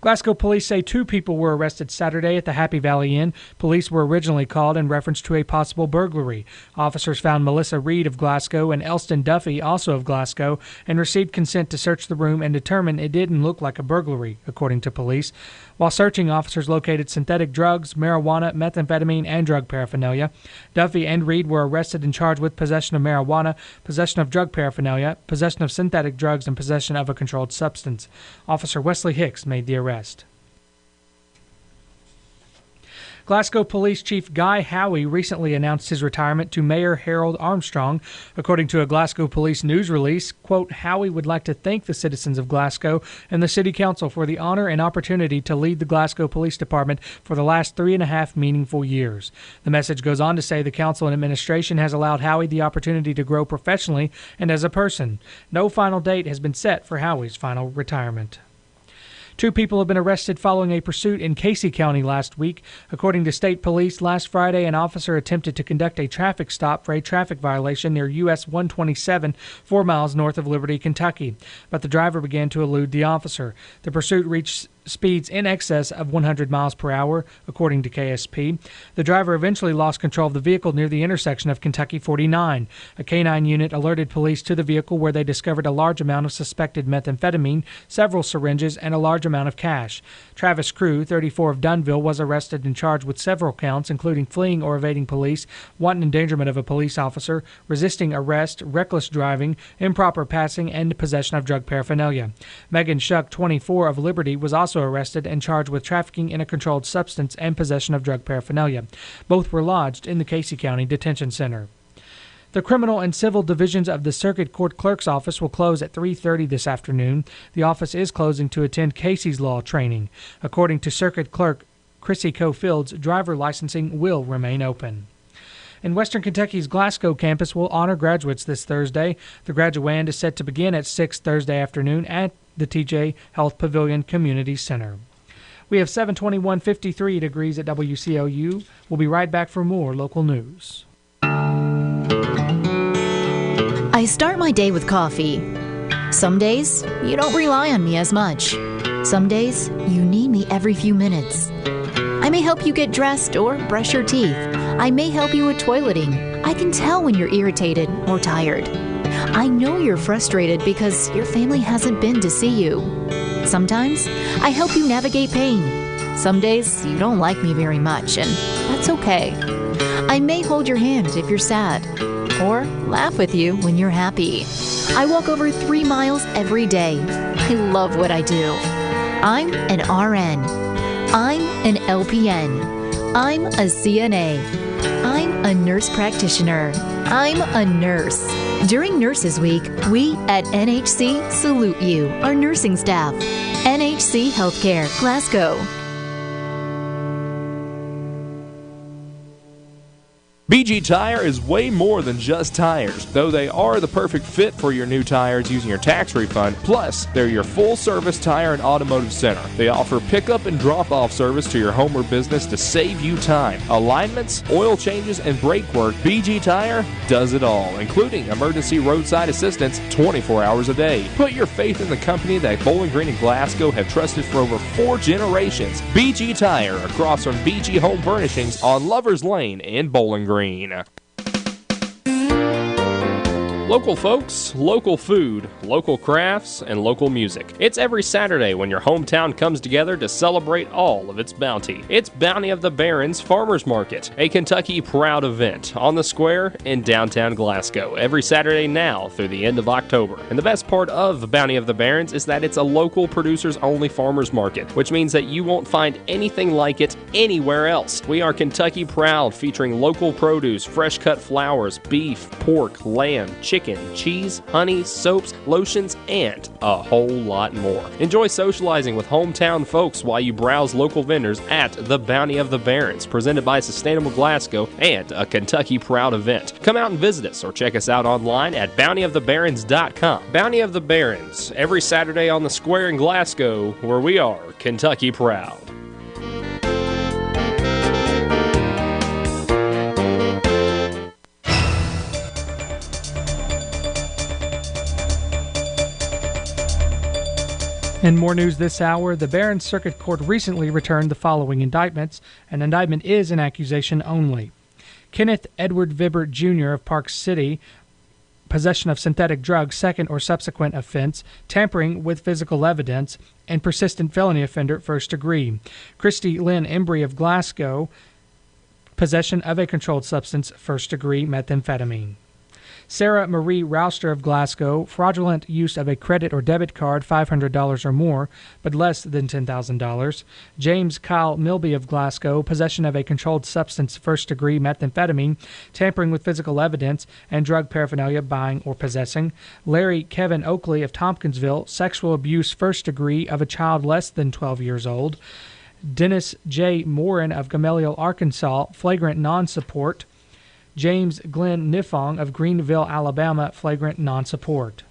Glasgow police say 2 people were arrested Saturday at the Happy Valley Inn. Police were originally called in reference to a possible burglary. Officers found Melissa Reed of Glasgow and Elston Duffy, also of Glasgow, and received consent to search the room and determined it didn't look like a burglary, according to police. While searching, officers located synthetic drugs, marijuana, methamphetamine, and drug paraphernalia. Duffy and Reed were arrested and charged with possession of marijuana, possession of drug paraphernalia, possession of synthetic drugs, and possession of a controlled substance. Officer Wesley Hicks made the arrest. Glasgow Police Chief Guy Howie recently announced his retirement to Mayor Harold Armstrong. According to a Glasgow Police news release, quote, Howie would like to thank the citizens of Glasgow and the City Council for the honor and opportunity to lead the Glasgow Police Department for the last 3.5 meaningful years. The message goes on to say the council and administration has allowed Howie the opportunity to grow professionally and as a person. No final date has been set for Howie's final retirement. 2 people have been arrested following a pursuit in Casey County last week. According to state police, last Friday, an officer attempted to conduct a traffic stop for a traffic violation near US 127, 4 miles north of Liberty, Kentucky. But the driver began to elude the officer. The pursuit reached speeds in excess of 100 miles per hour, according to KSP. The driver eventually lost control of the vehicle near the intersection of Kentucky 49. A canine unit alerted police to the vehicle, where they discovered a large amount of suspected methamphetamine, several syringes, and a large amount of cash. Travis Crew, 34 of Dunville, was arrested and charged with several counts, including fleeing or evading police, wanton endangerment of a police officer, resisting arrest, reckless driving, improper passing, and possession of drug paraphernalia. Megan Shuck, 24 of Liberty, was also arrested and charged with trafficking in a controlled substance and possession of drug paraphernalia. Both were lodged in the Casey County Detention Center. The criminal and civil divisions of the Circuit Court Clerk's office will close at 3:30 this afternoon. The office is closing to attend Casey's Law training. According to Circuit Clerk Chrissy Cofields, driver licensing will remain open. And Western Kentucky's Glasgow campus will honor graduates this Thursday. The graduand is set to begin at 6 Thursday afternoon at the TJ Health Pavilion Community Center. We have 721.53 degrees at WCLU. We'll be right back for more local news. I start my day with coffee. Some days, you don't rely on me as much. Some days, you need me every few minutes. I may help you get dressed or brush your teeth. I may help you with toileting. I can tell when you're irritated or tired. I know you're frustrated because your family hasn't been to see you. Sometimes I help you navigate pain. Some days you don't like me very much, and that's okay. I may hold your hand if you're sad, or laugh with you when you're happy. I walk over 3 miles every day. I love what I do. I'm an RN. I'm an LPN. I'm a CNA. I'm a nurse practitioner. I'm a nurse. During Nurses Week, we at NHC salute you, our nursing staff. NHC Healthcare, Glasgow. BG Tire is way more than just tires, though they are the perfect fit for your new tires using your tax refund. Plus, they're your full-service tire and automotive center. They offer pickup and drop-off service to your home or business to save you time. Alignments, oil changes, and brake work, BG Tire does it all, including emergency roadside assistance 24 hours a day. Put your faith in the company that Bowling Green and Glasgow have trusted for over 4 generations. BG Tire, across from BG Home Furnishings on Lovers Lane in Bowling Green. Local folks, local food, local crafts, and local music. It's every Saturday when your hometown comes together to celebrate all of its bounty. It's Bounty of the Barons Farmers Market, a Kentucky proud event on the square in downtown Glasgow, every Saturday now through the end of October. And the best part of Bounty of the Barons is that it's a local producers-only farmers market, which means that you won't find anything like it anywhere else. We are Kentucky proud, featuring local produce, fresh-cut flowers, beef, pork, lamb, chicken, cheese, honey, soaps, lotions, and a whole lot more. Enjoy socializing with hometown folks while you browse local vendors at the Bounty of the Barons, presented by Sustainable Glasgow and a Kentucky Proud event. Come out and visit us or check us out online at bountyofthebarons.com. Bounty of the Barons, every Saturday on the square in Glasgow, where we are Kentucky Proud. In more news this hour, the Barron Circuit Court recently returned the following indictments. An indictment is an accusation only. Kenneth Edward Vibert Jr. of Park City, possession of synthetic drugs, second or subsequent offense, tampering with physical evidence, and persistent felony offender, first degree. Christy Lynn Embry of Glasgow, possession of a controlled substance, first degree, methamphetamine. Sarah Marie Rouster of Glasgow, fraudulent use of a credit or debit card, $500 or more, but less than $10,000. James Kyle Milby of Glasgow, possession of a controlled substance, first degree, methamphetamine, tampering with physical evidence, and drug paraphernalia, buying or possessing. Larry Kevin Oakley of Tompkinsville, sexual abuse, first degree, of a child less than 12 years old. Dennis J. Morin of Gamaliel, Arkansas, flagrant non-support. James Glenn Nifong of Greenville, Alabama, flagrant non-support.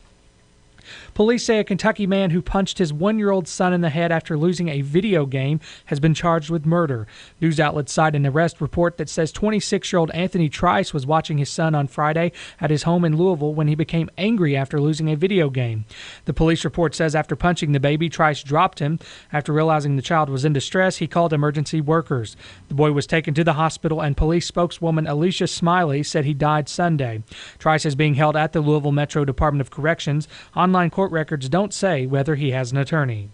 Police say a Kentucky man who punched his 1-year-old son in the head after losing a video game has been charged with murder. News outlets cite an arrest report that says 26-year-old Anthony Trice was watching his son on Friday at his home in Louisville when he became angry after losing a video game. The police report says after punching the baby, Trice dropped him. After realizing the child was in distress, he called emergency workers. The boy was taken to the hospital, and police spokeswoman Alicia Smiley said he died Sunday. Trice is being held at the Louisville Metro Department of Corrections. Online court records don't say whether he has an attorney.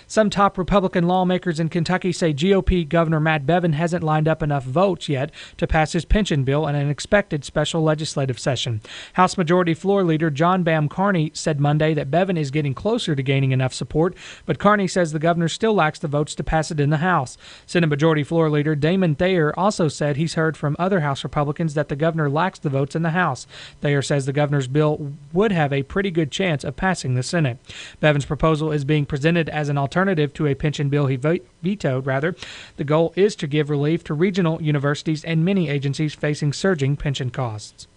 Some top Republican lawmakers in Kentucky say GOP Governor Matt Bevin hasn't lined up enough votes yet to pass his pension bill in an expected special legislative session. House Majority Floor Leader John Bam Carney said Monday that Bevin is getting closer to gaining enough support, but Carney says the governor still lacks the votes to pass it in the House. Senate Majority Floor Leader Damon Thayer also said he's heard from other House Republicans that the governor lacks the votes in the House. Thayer says the governor's bill would have a pretty good chance of passing the Senate. Bevin's proposal is being presented as an alternative to a pension bill he vetoed. The goal is to give relief to regional universities and many agencies facing surging pension costs.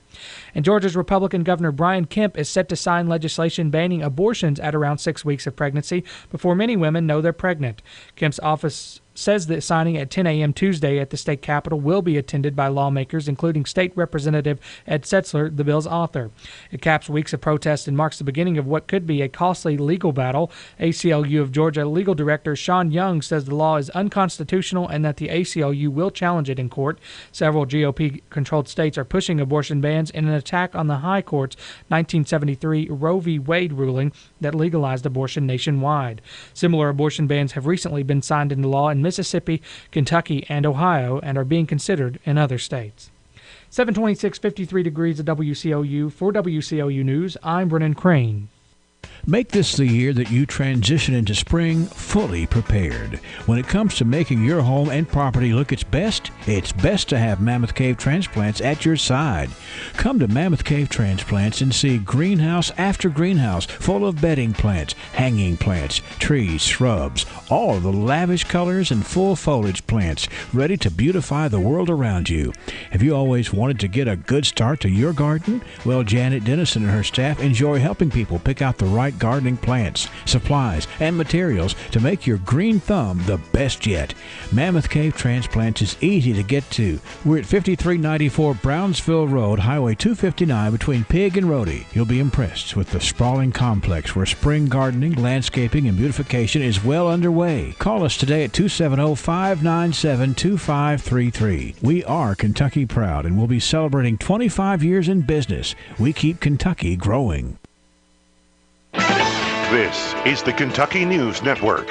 And Georgia's Republican Governor Brian Kemp is set to sign legislation banning abortions at around 6 weeks of pregnancy before many women know they're pregnant. Kemp's office says that signing at 10 a.m. Tuesday at the state capitol will be attended by lawmakers, including State Representative Ed Setzler, the bill's author. It caps weeks of protest and marks the beginning of what could be a costly legal battle. ACLU of Georgia legal director Sean Young says the law is unconstitutional and that the ACLU will challenge it in court. Several GOP-controlled states are pushing abortion bans in an attack on the High Court's 1973 Roe v. Wade ruling that legalized abortion nationwide. Similar abortion bans have recently been signed into law in Mississippi, Kentucky, and Ohio, and are being considered in other states. 726, 53 degrees at WCLU. For WCLU News, I'm Brennan Crane. Make this the year that you transition into spring fully prepared. When it comes to making your home and property look its best to have Mammoth Cave Transplants at your side. Come to Mammoth Cave Transplants and see greenhouse after greenhouse full of bedding plants, hanging plants, trees, shrubs, all of the lavish colors and full foliage plants ready to beautify the world around you. Have you always wanted to get a good start to your garden? Well, Janet Dennison and her staff enjoy helping people pick out the right organic gardening plants, supplies, and materials to make your green thumb the best yet. Mammoth Cave Transplants is easy to get to. We're at 5394 Brownsville Road, Highway 259 between Pig and Rhodey. You'll be impressed with the sprawling complex where spring gardening, landscaping, and beautification is well underway. Call us today at 270-597-2533. We are Kentucky proud and we'll be celebrating 25 years in business. We keep Kentucky growing. This is the Kentucky News Network.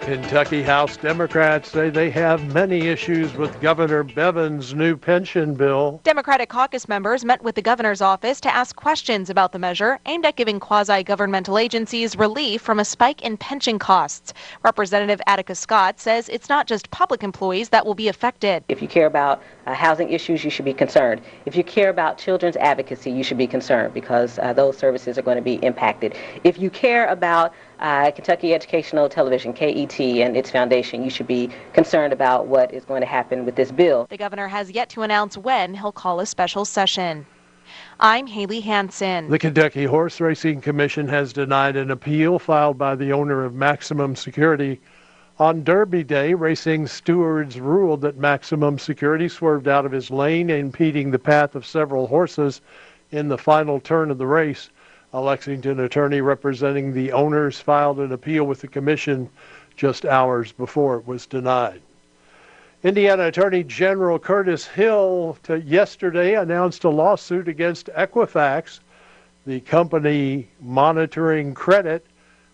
Kentucky House Democrats say they have many issues with Governor Bevin's new pension bill. Democratic caucus members met with the governor's office to ask questions about the measure aimed at giving quasi-governmental agencies relief from a spike in pension costs. Representative Attica Scott says it's not just public employees that will be affected. If you care about housing issues, you should be concerned. If you care about children's advocacy, you should be concerned because those services are going to be impacted. If you care about Kentucky Educational Television, KET, and its foundation, you should be concerned about what is going to happen with this bill. The governor has yet to announce when he'll call a special session. I'm Haley Hansen. The Kentucky Horse Racing Commission has denied an appeal filed by the owner of Maximum Security. On Derby Day, racing stewards ruled that Maximum Security swerved out of his lane, impeding the path of several horses in the final turn of the race. A Lexington attorney representing the owners filed an appeal with the commission just hours before it was denied. Indiana Attorney General Curtis Hill yesterday announced a lawsuit against Equifax. The company monitoring credit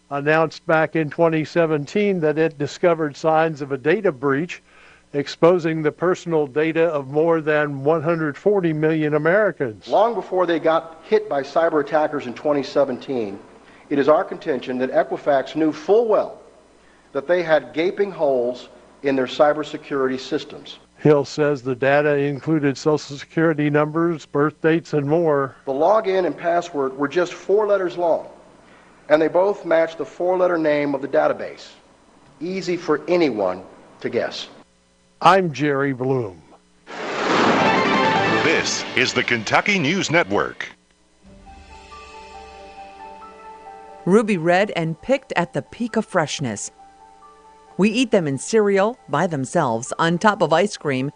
announced back in 2017 that it discovered signs of a data breach, exposing the personal data of more than 140 million Americans. Long before they got hit by cyber attackers in 2017, it is our contention that Equifax knew full well that they had gaping holes in their cybersecurity systems. Hill says the data included Social Security numbers, birth dates, and more. The login and password were just 4 letters long, and they both matched the 4-letter name of the database. Easy for anyone to guess. I'm Jerry Bloom. This is the Kentucky News Network. Ruby red and picked at the peak of freshness. We eat them in cereal, by themselves, on top of ice cream.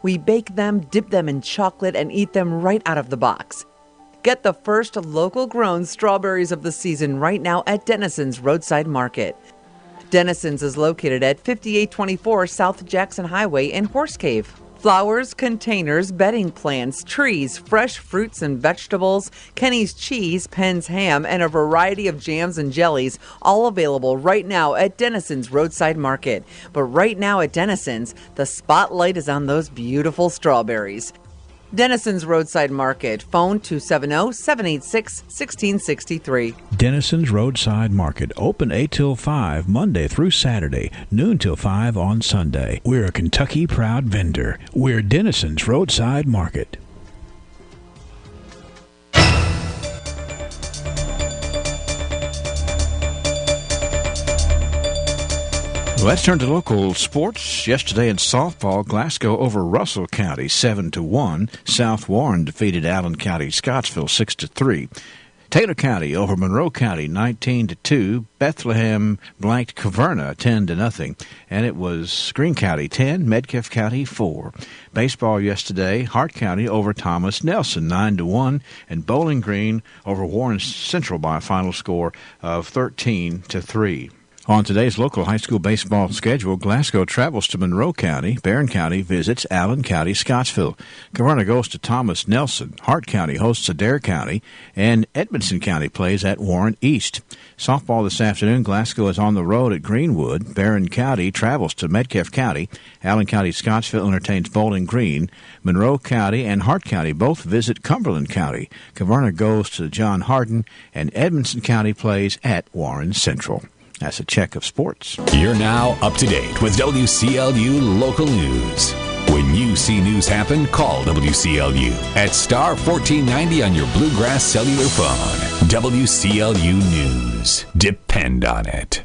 We bake them, dip them in chocolate, and eat them right out of the box. Get the first local-grown strawberries of the season right now at Dennison's Roadside Market. Dennison's is located at 5824 South Jackson Highway in Horse Cave. Flowers, containers, bedding plants, trees, fresh fruits and vegetables, Kenny's cheese, Penn's ham, and a variety of jams and jellies, all available right now at Dennison's Roadside Market. But right now at Dennison's, the spotlight is on those beautiful strawberries. Dennison's Roadside Market. Phone 270-786-1663. Dennison's Roadside Market. Open 8 till 5 Monday through Saturday, noon till 5 on Sunday. We're a Kentucky proud vendor. We're Dennison's Roadside Market. Let's turn to local sports. Yesterday in softball, Glasgow over Russell County 7-1. South Warren defeated Allen County Scottsville 6-3. Taylor County over Monroe County 19-2. Bethlehem blanked Caverna 10-0. And it was Greene County 10, Medcalf County 4. Baseball yesterday, Hart County over Thomas Nelson 9-1. And Bowling Green over Warren Central by a final score of 13-3. On today's local high school baseball schedule, Glasgow travels to Monroe County, Barron County visits Allen County, Scottsville. Caverna goes to Thomas Nelson, Hart County hosts Adair County, and Edmondson County plays at Warren East. Softball this afternoon, Glasgow is on the road at Greenwood. Barron County travels to Medcalf County. Allen County, Scottsville entertains Bowling Green. Monroe County and Hart County both visit Cumberland County. Caverna goes to John Hardin, and Edmondson County plays at Warren Central. That's a check of sports. You're now up to date with WCLU Local News. When you see news happen, call WCLU at star 1490 on your Bluegrass cellular phone. WCLU News. Depend on it.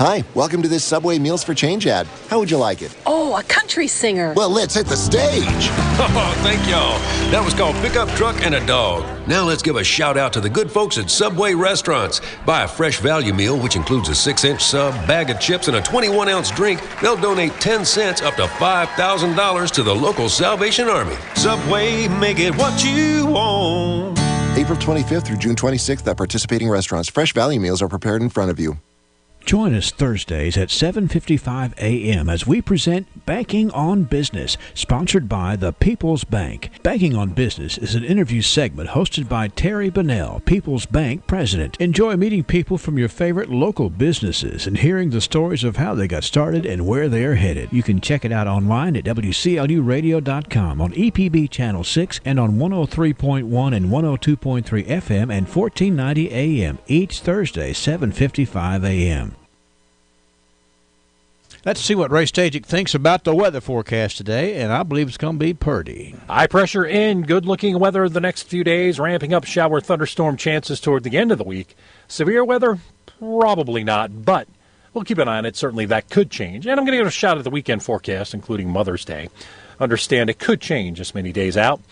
Hi, welcome to this Subway Meals for Change ad. How would you like it? Oh, a country singer. Well, let's hit the stage. Oh, thank y'all. That was called Pickup Truck and a Dog. Now let's give a shout out to the good folks at Subway Restaurants. Buy a fresh value meal, which includes a 6-inch sub, bag of chips, and a 21-ounce drink. They'll donate 10 cents up to $5,000 to the local Salvation Army. Subway, make it what you want. April 25th through June 26th at participating restaurants. Fresh value meals are prepared in front of you. Join us Thursdays at 7:55 a.m. as we present Banking on Business, sponsored by the People's Bank. Banking on Business is an interview segment hosted by Terry Bunnell, People's Bank president. Enjoy meeting people from your favorite local businesses and hearing the stories of how they got started and where they are headed. You can check it out online at WCLUradio.com, on EPB Channel 6, and on 103.1 and 102.3 FM and 1490 AM each Thursday, 7:55 a.m. Let's see what Ray Stajic thinks about the weather forecast today, and I believe it's going to be purty. High pressure in, good-looking weather the next few days, ramping up shower thunderstorm chances toward the end of the week. Severe weather? Probably not, but we'll keep an eye on it. Certainly that could change. And I'm going to give a shot at the weekend forecast, including Mother's Day. Understand it could change just many days out.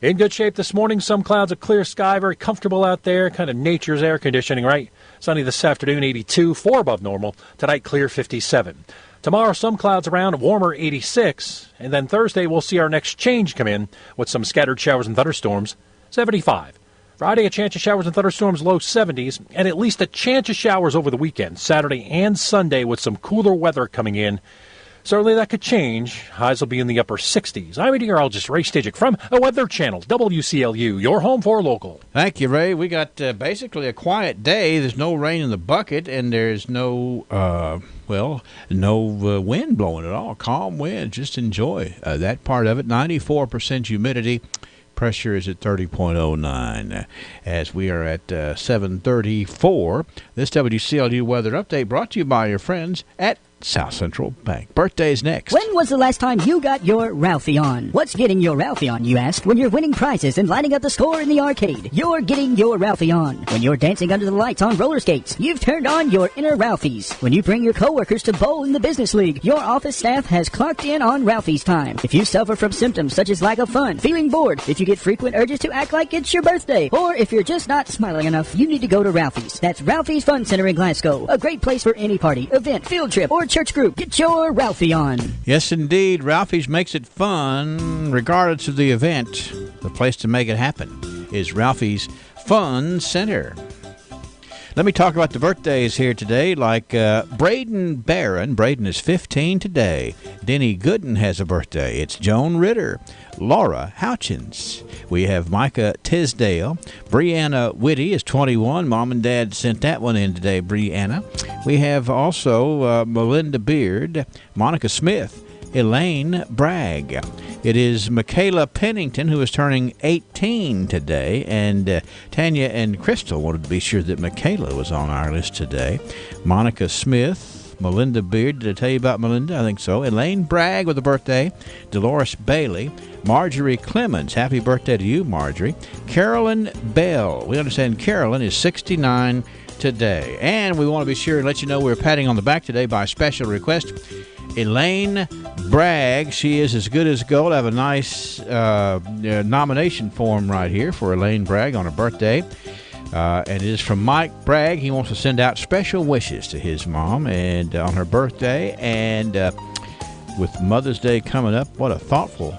In good shape this morning, some clouds, a clear sky, very comfortable out there, kind of nature's air conditioning, right? Sunny this afternoon, 82, 4 above normal. Tonight, clear, 57. Tomorrow, some clouds around, warmer 86. And then Thursday, we'll see our next change come in with some scattered showers and thunderstorms, 75. Friday, a chance of showers and thunderstorms, low 70s. And at least a chance of showers over the weekend, Saturday and Sunday, with some cooler weather coming in. Certainly that could change. Highs will be in the upper 60s. I'm meteorologist Ray Stajic from the Weather Channel, WCLU, your home for local. Thank you, Ray. We got basically a quiet day. There's no rain in the bucket, and there's no wind blowing at all. Calm wind. Just enjoy that part of it. 94% humidity. Pressure is at 30.09. As we are at 7:34, this WCLU weather update brought to you by your friends at South Central Bank. Birthday's next. When was the last time you got your Ralphie on? What's getting your Ralphie on, you ask? When you're winning prizes and lighting up the score in the arcade, you're getting your Ralphie on. When you're dancing under the lights on roller skates, you've turned on your inner Ralphies. When you bring your coworkers to bowl in the business league, your office staff has clocked in on Ralphie's time. If you suffer from symptoms such as lack of fun, feeling bored, if you get frequent urges to act like it's your birthday, or if you're just not smiling enough, you need to go to Ralphie's. That's Ralphie's Fun Center in Glasgow. A great place for any party, event, field trip, or church group. Get your Ralphie on. Yes, indeed. Ralphie's makes it fun regardless of the event. The place to make it happen is Ralphie's Fun Center. Let me talk about the birthdays here today, like Braden Barron. Braden is 15 today. Denny Gooden has a birthday. It's Joan Ritter. Laura Houchins. We have Micah Tisdale. Brianna Whitty is 21. Mom and Dad sent that one in today, Brianna. We have also Melinda Beard, Monica Smith, Elaine Bragg. It is Michaela Pennington, who is turning 18 today, and Tanya and Crystal wanted to be sure that Michaela was on our list today. Monica Smith, Melinda Beard. Did I tell you about Melinda? I think so. Elaine Bragg with a birthday. Dolores Bailey. Marjorie Clemens. Happy birthday to you, Marjorie. Carolyn Bell. We understand Carolyn is 69 today. And we want to be sure and let you know we're patting on the back today by special request. Elaine Bragg. She is as good as gold. I have a nice nomination form right here for Elaine Bragg on her birthday. And it is from Mike Bragg. He wants to send out special wishes to his mom and on her birthday. And with Mother's Day coming up, what a thoughtful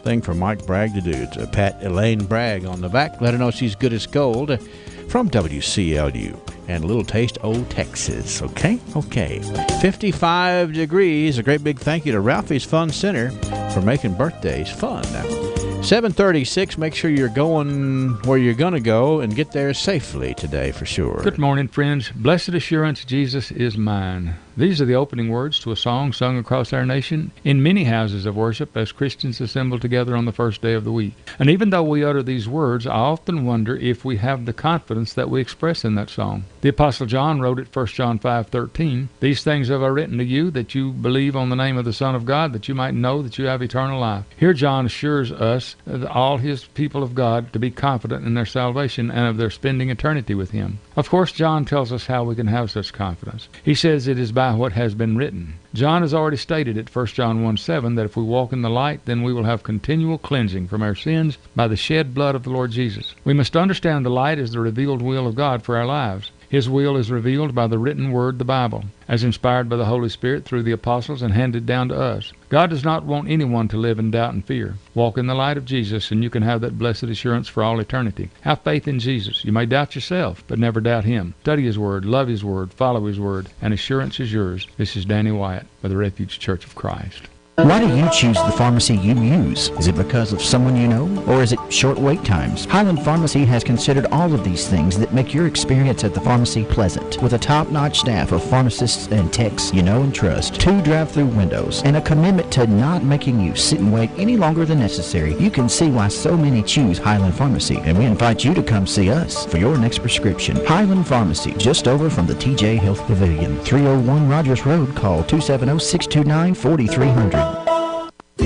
thing for Mike Bragg to do, to pat Elaine Bragg on the back. Let her know she's good as gold from WCLU. And a little taste of Texas. Okay? 55 degrees. A great big thank you to Ralphie's Fun Center for making birthdays fun. 7:36. Make sure you're going where you're going to go and get there safely today for sure. Good morning, friends. Blessed assurance, Jesus is mine. These are the opening words to a song sung across our nation in many houses of worship as Christians assemble together on the first day of the week. And even though we utter these words, I often wonder if we have the confidence that we express in that song. The Apostle John wrote it, 1 John 5:13. These things have I written to you, that you believe on the name of the Son of God, that you might know that you have eternal life. Here John assures us, all his people of God, to be confident in their salvation and of their spending eternity with him. Of course, John tells us how we can have such confidence. He says it is by by what has been written. John has already stated at 1 John 1:7 that if we walk in the light, then we will have continual cleansing from our sins by the shed blood of the Lord Jesus. We must understand the light is the revealed will of God for our lives. His will is revealed by the written word, the Bible, as inspired by the Holy Spirit through the apostles and handed down to us. God does not want anyone to live in doubt and fear. Walk in the light of Jesus, and you can have that blessed assurance for all eternity. Have faith in Jesus. You may doubt yourself, but never doubt Him. Study His Word, love His Word, follow His Word, and assurance is yours. This is Danny Wyatt with the Refuge Church of Christ. Why do you choose the pharmacy you use? Is it because of someone you know, or is it short wait times? Highland Pharmacy has considered all of these things that make your experience at the pharmacy pleasant. With a top-notch staff of pharmacists and techs you know and trust, 2 drive-through windows, and a commitment to not making you sit and wait any longer than necessary, you can see why so many choose Highland Pharmacy, and we invite you to come see us for your next prescription. Highland Pharmacy, just over from the TJ Health Pavilion, 301 Rogers Road. Call 270-629-4300.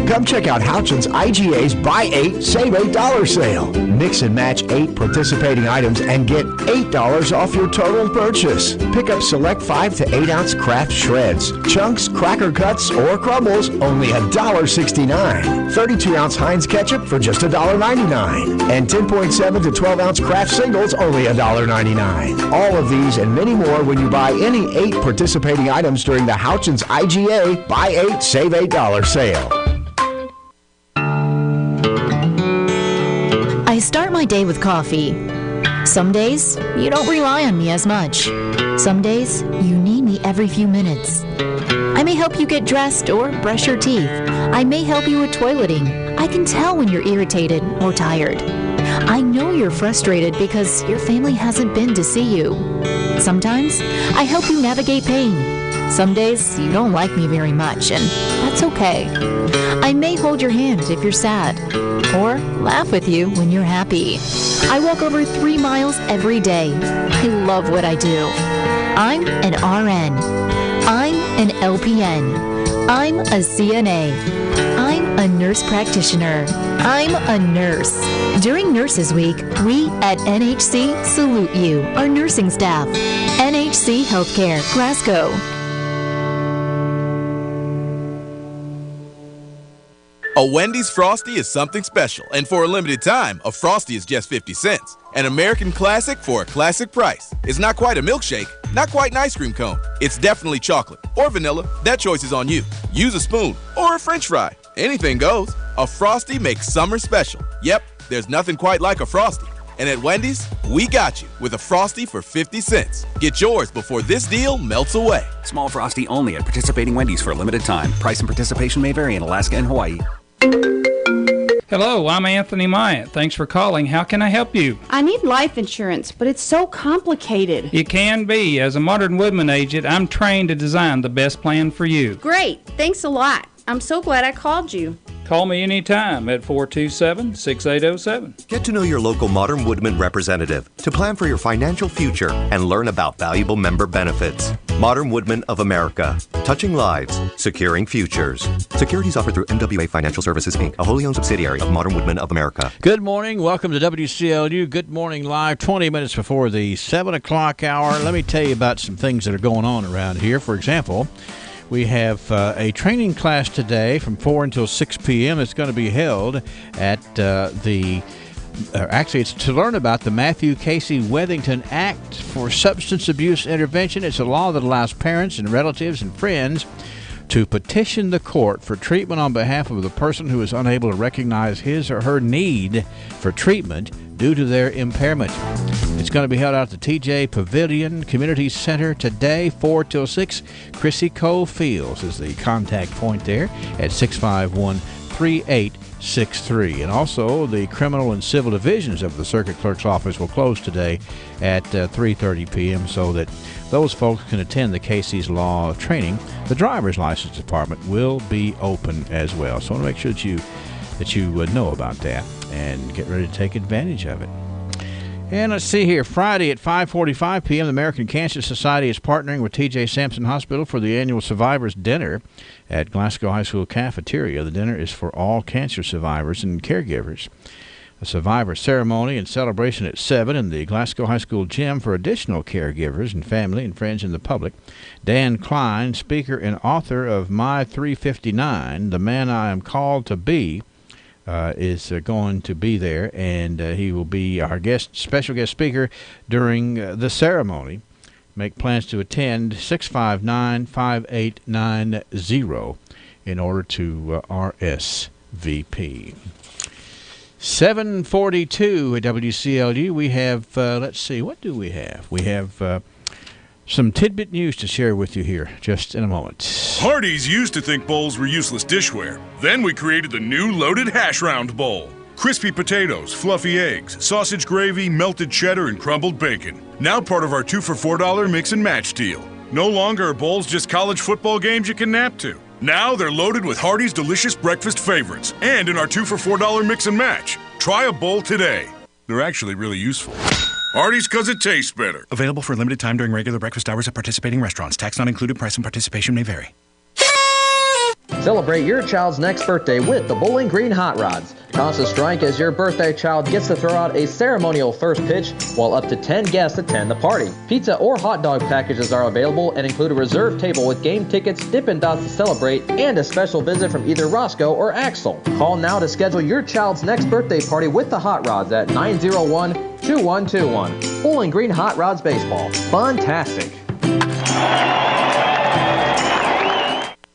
Come check out Houchin's IGA's Buy 8, Save $8 sale. Mix and match 8 participating items and get $8 off your total purchase. Pick up select 5 to 8 ounce craft shreds, chunks, cracker cuts, or crumbles, only $1.69. 32 ounce Heinz ketchup for just $1.99. And 10.7 to 12 ounce craft singles, only $1.99. All of these and many more when you buy any 8 participating items during the Houchin's IGA Buy 8, Save $8 sale. I start my day with coffee. Some days, you don't rely on me as much. Some days, you need me every few minutes. I may help you get dressed or brush your teeth. I may help you with toileting. I can tell when you're irritated or tired. I know you're frustrated because your family hasn't been to see you. Sometimes, I help you navigate pain. Some days, you don't like me very much, and that's okay. I may hold your hand if you're sad, or laugh with you when you're happy. I walk over 3 miles every day. I love what I do. I'm an RN. I'm an LPN. I'm a CNA. I'm a nurse practitioner. I'm a nurse. During Nurses Week, we at NHC salute you, our nursing staff. NHC Healthcare, Glasgow. A Wendy's Frosty is something special, and for a limited time, a Frosty is just 50 cents. An American classic for a classic price. It's not quite a milkshake, not quite an ice cream cone. It's definitely chocolate or vanilla. That choice is on you. Use a spoon or a French fry. Anything goes. A Frosty makes summer special. Yep, there's nothing quite like a Frosty. And at Wendy's, we got you with a Frosty for 50 cents. Get yours before this deal melts away. Small Frosty only at participating Wendy's for a limited time. Price and participation may vary in Alaska and Hawaii. Hello, I'm Anthony Myatt. Thanks for calling. How can I help you? I need life insurance, but it's so complicated. It can be. As a Modern Woodman agent, I'm trained to design the best plan for you. Great. Thanks a lot. I'm so glad I called you. Call me anytime at 427-6807. Get to know your local Modern Woodman representative to plan for your financial future and learn about valuable member benefits. Modern Woodman of America. Touching lives, securing futures. Securities offered through MWA Financial Services, Inc., a wholly owned subsidiary of Modern Woodman of America. Good morning. Welcome to WCLU. Good Morning Live, 20 minutes before the 7 o'clock hour. Let me tell you about some things that are going on around here. For example, we have a training class today from 4 until 6 p.m. It's going to be held at actually, it's to learn about the Matthew Casey Wethington Act for Substance Abuse Intervention. It's a law that allows parents and relatives and friends to petition the court for treatment on behalf of the person who is unable to recognize his or her need for treatment due to their impairment. It's going to be held out at the TJ Pavilion Community Center today, 4 till 6. Chrissy Cole Fields is the contact point there at 651-3863. And also, the criminal and civil divisions of the circuit clerk's office will close today at 3:30 p.m. so that those folks can attend the Casey's Law training. The driver's license department will be open as well. So I want to make sure that you know about that and get ready to take advantage of it. And let's see here. Friday at 5:45 p.m., the American Cancer Society is partnering with T.J. Sampson Hospital for the annual Survivors Dinner at Glasgow High School cafeteria. The dinner is for all cancer survivors and caregivers. a survivor ceremony and celebration at 7 in the Glasgow High School gym for additional caregivers and family and friends and the public. Dan Klein, speaker and author of My 359, The Man I Am Called to Be, is going to be there, and he will be our special guest speaker during the ceremony. Make plans to attend 659-5890 in order to RSVP. 7:42 at WCLU. We have, let's see, what do we have? We have some tidbit news to share with you here just in a moment. Hardee's used to think bowls were useless dishware. Then we created the new loaded hash round bowl. Crispy potatoes, fluffy eggs, sausage gravy, melted cheddar, and crumbled bacon. Now part of our 2 for $4 mix and match deal. No longer are bowls just college football games you can nap to. Now they're loaded with Hardee's delicious breakfast favorites and in our 2 for $4 mix and match. Try a bowl today. They're actually really useful. Hardee's, because it tastes better. Available for a limited time during regular breakfast hours at participating restaurants. Tax not included. Price and participation may vary. Celebrate your child's next birthday with the Bowling Green Hot Rods. Toss a strike as your birthday child gets to throw out a ceremonial first pitch, while up to 10 guests attend the party. Pizza or hot dog packages are available and include a reserved table with game tickets, Dippin' Dots to celebrate, and a special visit from either Roscoe or Axel. Call now to schedule your child's next birthday party with the Hot Rods at 901-2121. Bowling Green Hot Rods Baseball. Fun-tastic.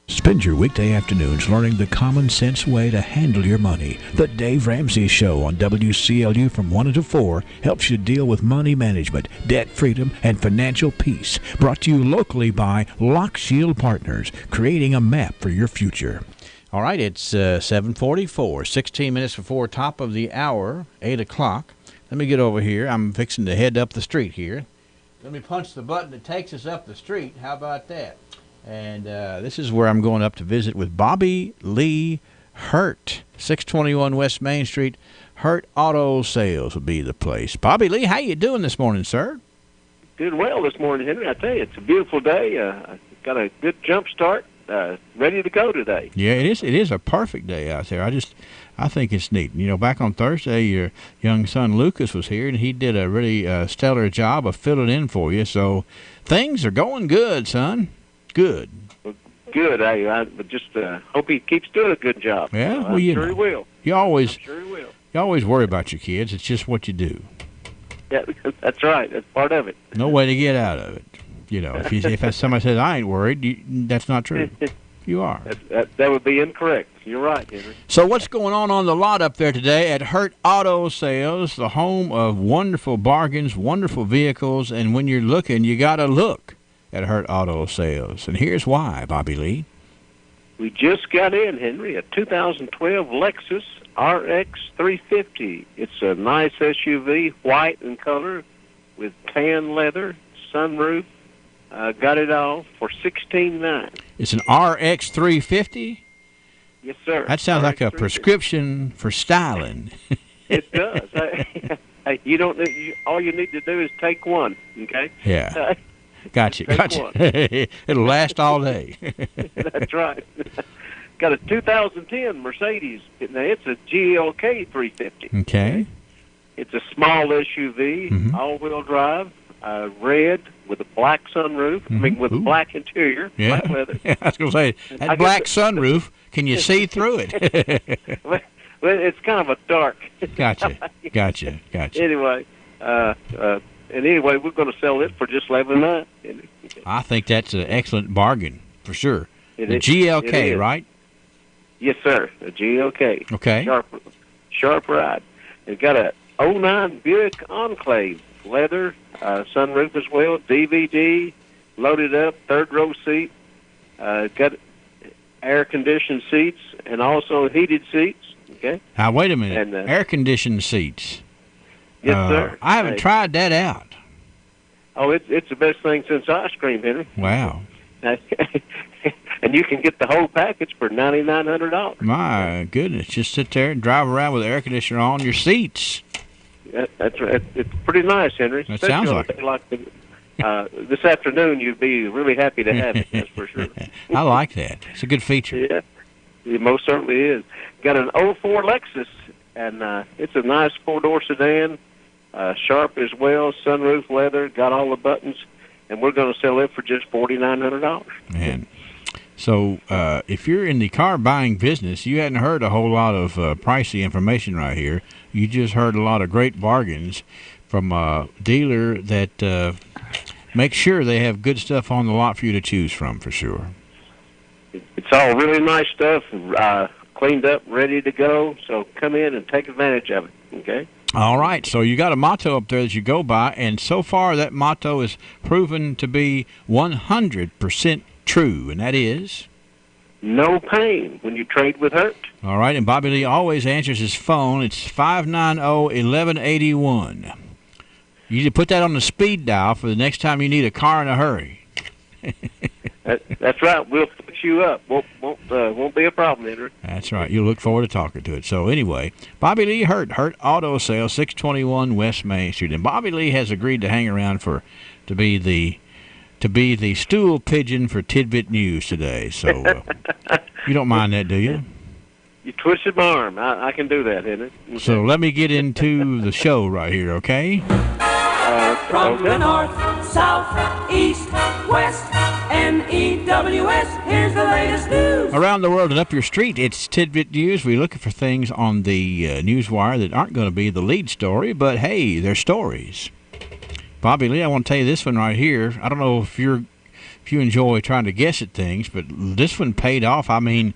Spend your weekday afternoons learning the common sense way to handle your money. The Dave Ramsey Show on WCLU from 1 until 4 helps you deal with money management, debt freedom, and financial peace. Brought to you locally by Lock Shield Partners, creating a map for your future. All right, it's 7:44, 16 minutes before top of the hour, 8 o'clock. Let me get over here. I'm fixing to head up the street here. Let me punch the button that takes us up the street. How about that? And this is where I'm going up to visit with Bobby Lee Hurt. 621 West Main Street. Hurt Auto Sales will be the place. Bobby Lee, how you doing this morning, sir? Doing well this morning, Henry. I tell you, it's a beautiful day. Got a good jump start. Ready to go today. Yeah, it is. It is a perfect day out there. I think it's neat. You know, back on Thursday, your young son Lucas was here, and he did a really stellar job of filling in for you. So things are going good, son. Good. Good. I just hope he keeps doing a good job. Yeah, well, I'm sure he will. I'm sure he will. You always worry about your kids. It's just what you do. Yeah, that's right. That's part of it. No way to get out of it. You know, if somebody says I ain't worried, that's not true. You are. That would be incorrect. You're right, Henry. So what's going on the lot up there today at Hurt Auto Sales, the home of wonderful bargains, wonderful vehicles, and when you're looking, you got to look at Hurt Auto Sales. And here's why, Bobby Lee. We just got in, Henry, a 2012 Lexus RX 350. It's a nice SUV, white in color, with tan leather, sunroof. Got it all for $16,900. It's an RX 350? Yes, sir. That sounds like a prescription for styling. It does. Hey, you don't. All you need to do is take one. Okay. Yeah. Gotcha. It'll last all day. That's right. Got a 2010 Mercedes. Now it's a GLK 350. Okay. It's a small SUV, all-wheel drive, red with a black sunroof. I mean, with a black interior, black leather. Yeah, I was going to say, that black sunroof, can you see through it? Well, it's kind of a dark. Gotcha. Anyway, we're going to sell it for just $11,900. I think that's an excellent bargain, for sure. The GLK, right? Yes, sir. The GLK. Okay. Sharp ride. It's got a 09 Buick Enclave, leather, sunroof as well, DVD, loaded up, third row seat. Got air-conditioned seats and also heated seats. Okay. Now, wait a minute. And, air-conditioned seats. Yes, sir. I haven't tried that out. Oh, it's the best thing since ice cream, Henry. Wow. And you can get the whole package for $9,900. My goodness. Just sit there and drive around with the air conditioner on your seats. That's right. It's pretty nice, Henry. That sounds like it. This afternoon, you'd be really happy to have it, that's for sure. I like that. It's a good feature. Yeah, it most certainly is. Got an 04 Lexus and it's a nice 4-door sedan, sharp as well, sunroof leather, got all the buttons, and we're going to sell it for just $4,900. Man. So if you're in the car buying business, you hadn't heard a whole lot of pricey information right here. You just heard a lot of great bargains from a dealer that makes sure they have good stuff on the lot for you to choose from, for sure. It's all really nice stuff, cleaned up, ready to go. So come in and take advantage of it, okay? All right. So you got a motto up there that you go by, and so far that motto is proven to be 100% true, and that is? No pain when you trade with Hurt. All right, and Bobby Lee always answers his phone. It's 590-1181. You need to put that on the speed dial for the next time you need a car in a hurry. That's right. We'll fix you up. Won't be a problem, Henry. That's right. You'll look forward to talking to it. So anyway, Bobby Lee Hurt Auto Sales, 621 West Main Street, and Bobby Lee has agreed to hang around to be the stool pigeon for Tidbit News today. So you don't mind that, do you? You twisted my arm. I can do that, Henry. Okay. So let me get into the show right here, okay? From the north, south, east, west, NEWS, here's the latest news. Around the world and up your street, it's Tidbit News. We're looking for things on the newswire that aren't going to be the lead story, but hey, they're stories. Bobby Lee, I want to tell you this one right here. I don't know if you enjoy trying to guess at things, but this one paid off. I mean,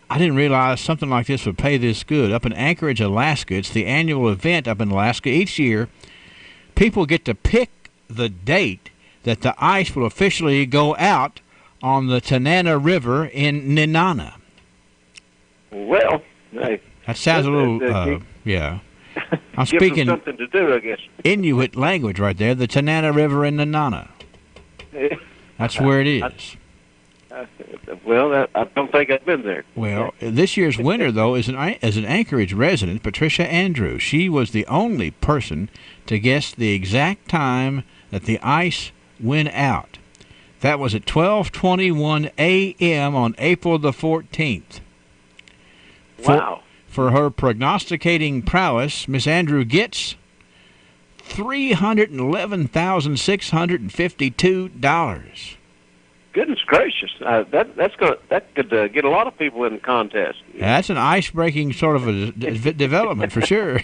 I didn't realize something like this would pay this good. Up in Anchorage, Alaska, it's the annual event up in Alaska. Each year, people get to pick the date that the ice will officially go out on the Tanana River in Nenana. Well, hey, that sounds a little, yeah. I'm speaking something to do, I guess. Inuit language right there, the Tanana River in Nenana. That's where it is. Well, I don't think I've been there. Well, this year's winner, though, is an Anchorage resident, Patricia Andrews. She was the only person to guess the exact time that the ice went out. That was at 12:21 a.m. on April the 14th. Wow. For her prognosticating prowess, Miss Andrew gets $311,652. Goodness gracious! That could get a lot of people in the contest. That's an ice-breaking sort of a development for sure.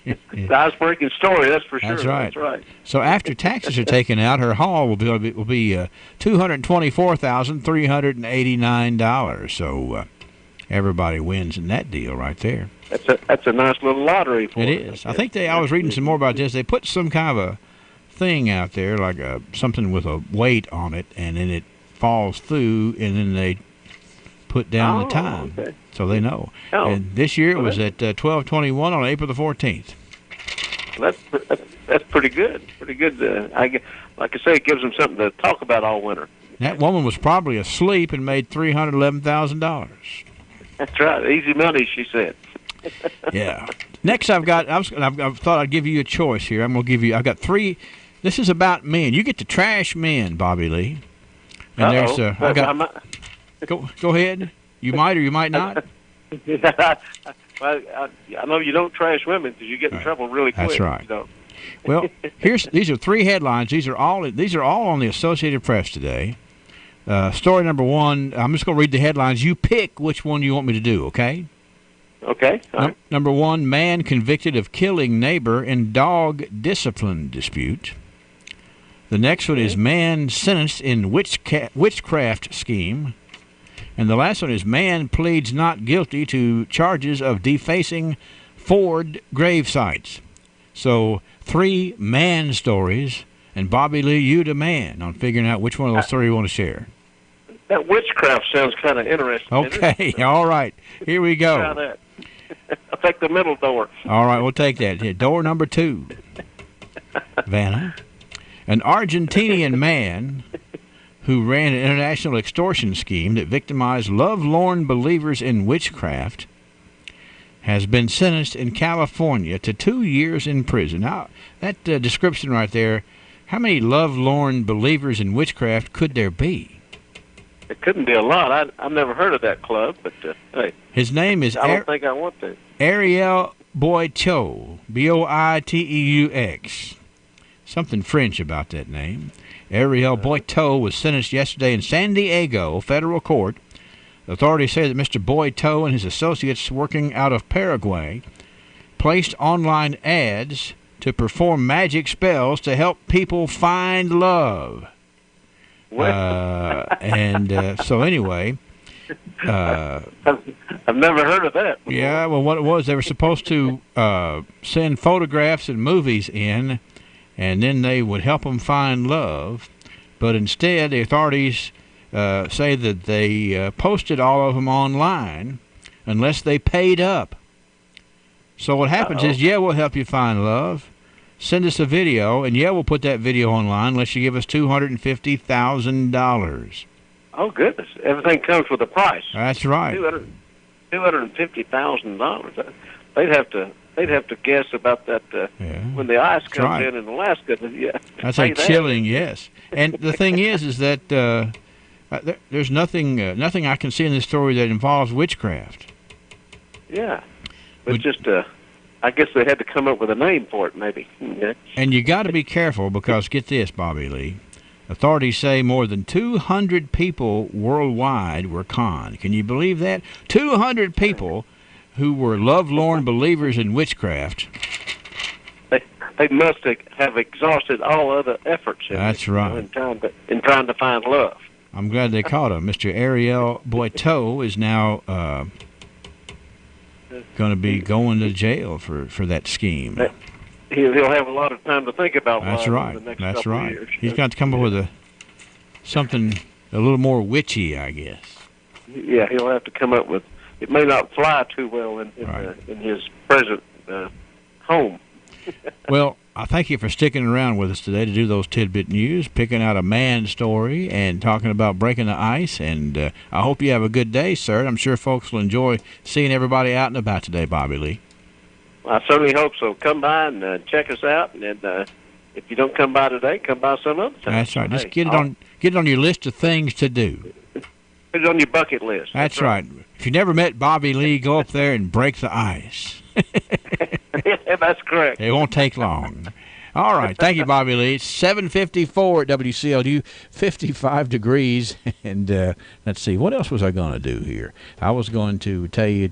The ice-breaking story, that's for sure. That's right. That's right. So after taxes are taken out, her haul will be $224,389. So everybody wins in that deal right there. That's a nice little lottery for it. It is. I think I was reading some more about this. They put some kind of a thing out there, like something with a weight on it, and then it falls through, and then they put down the time, okay. So they know. Oh. And this year it was at 12:21 on April the 14th. That's pretty good. Pretty good. Like I say, it gives them something to talk about all winter. That woman was probably asleep and made $311,000. That's right. Easy money, she said. Yeah. Next, I thought I'd give you a choice here. I've got three. This is about men. You get to trash men, Bobby Lee. And there's go ahead. You might or you might not. Well, I know you don't trash women because you get in trouble really quick. That's right. You know. Well, these are three headlines. These are all on the Associated Press today. Story number one. I'm just going to read the headlines. You pick which one you want me to do. Okay. Okay. Number one: man convicted of killing neighbor in dog discipline dispute. The next one is man sentenced in witchcraft scheme. And the last one is man pleads not guilty to charges of defacing Ford grave sites. So 3 man stories, and Bobby Lee, you the man on figuring out which one of those 3 you want to share. That witchcraft sounds kind of interesting. Okay, all right. Here we go. Try that. I'll take the middle door. All right, we'll take that. Here, door number 2. Vanna. An Argentinian man who ran an international extortion scheme that victimized lovelorn believers in witchcraft has been sentenced in California to 2 years in prison. Now, that description right there, how many lovelorn believers in witchcraft could there be? It couldn't be a lot. I've never heard of that club, but hey. His name is... I don't think I want to. Ariel Boiteux, Boiteux. Something French about that name. Ariel Boiteux was sentenced yesterday in San Diego federal court. Authorities say that Mr. Boiteux and his associates working out of Paraguay placed online ads to perform magic spells to help people find love. So anyway, I've never heard of that before. Yeah, well, what it was, they were supposed to send photographs and movies in, and then they would help them find love. But instead, the authorities say that they posted all of them online unless they paid up. So what happens is, yeah, we'll help you find love. Send us a video, and yeah, we'll put that video online unless you give us $250,000. Oh, goodness. Everything comes with a price. That's right. $250,000. They'd have to guess about that when the ice comes in Alaska. Yeah, that's like chilling, yes. And the thing is that there's nothing I can see in this story that involves witchcraft. Yeah, but I guess they had to come up with a name for it, maybe. Yeah. And you got to be careful because, get this, Bobby Lee, authorities say more than 200 people worldwide were conned. Can you believe that? 200 people who were lovelorn believers in witchcraft. They must have exhausted all other efforts. That's right. In trying to find love. I'm glad they caught him. Mr. Ariel Boiteux is now going to be going to jail for that scheme. He'll have a lot of time to think about That's love right. in the next That's couple right. of years. He's got to come up with something a little more witchy, I guess. Yeah, he'll have to come up with. It may not fly too well in his present home. Well, I thank you for sticking around with us today to do those tidbit news, picking out a man story and talking about breaking the ice. And I hope you have a good day, sir. I'm sure folks will enjoy seeing everybody out and about today, Bobby Lee. I certainly hope so. Come by and check us out. And if you don't come by today, come by some other time. That's right. Just get it on your list of things to do. Put it on your bucket list. That's right. If you never met Bobby Lee, go up there and break the ice. That's correct. It won't take long. All right. Thank you, Bobby Lee. It's 7:54 at WCLU, 55 degrees. And let's see, what else was I going to do here? I was going to tell you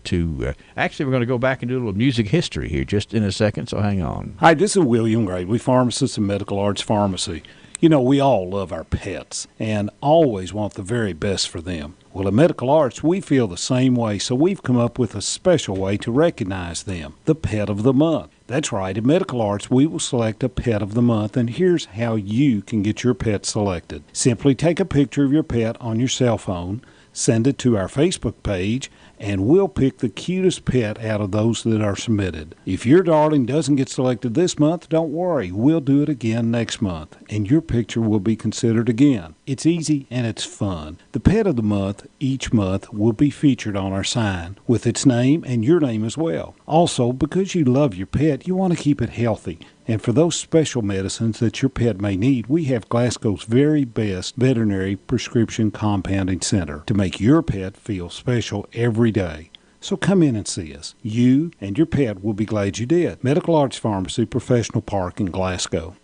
actually, we're going to go back and do a little music history here just in a second, so hang on. Hi, this is William Gray. We pharmacists in Medical Arts Pharmacy. You know, we all love our pets and always want the very best for them. Well, at Medical Arts, we feel the same way, so we've come up with a special way to recognize them, the Pet of the Month. That's right, at Medical Arts, we will select a Pet of the Month, and here's how you can get your pet selected. Simply take a picture of your pet on your cell phone, send it to our Facebook page, and we'll pick the cutest pet out of those that are submitted. If your darling doesn't get selected this month, don't worry. We'll do it again next month, and your picture will be considered again. It's easy and it's fun. The Pet of the Month each month will be featured on our sign with its name and your name as well. Also, because you love your pet, you want to keep it healthy. And for those special medicines that your pet may need, we have Glasgow's very best veterinary prescription compounding center to make your pet feel special every day. So come in and see us. You and your pet will be glad you did. Medical Arts Pharmacy, Professional Park in Glasgow.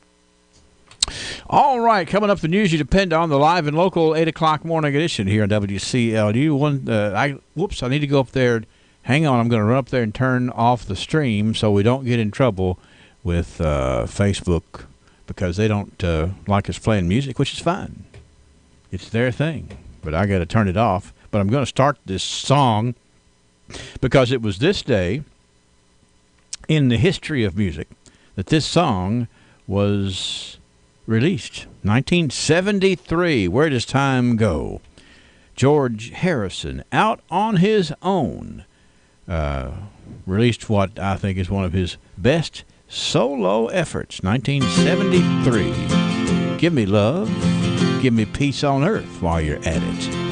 All right, coming up, the news you depend on, the live and local 8 o'clock morning edition here on WCLU. I need to go up there. Hang on, I'm going to run up there and turn off the stream so we don't get in trouble with Facebook because they don't like us playing music, which is fine. It's their thing, but I got to turn it off. But I'm going to start this song because it was this day in the history of music that this song was released. 1973, Where Does Time Go? George Harrison, out on his own, released what I think is one of his best solo efforts, 1973. Give me love, give me peace on earth while you're at it.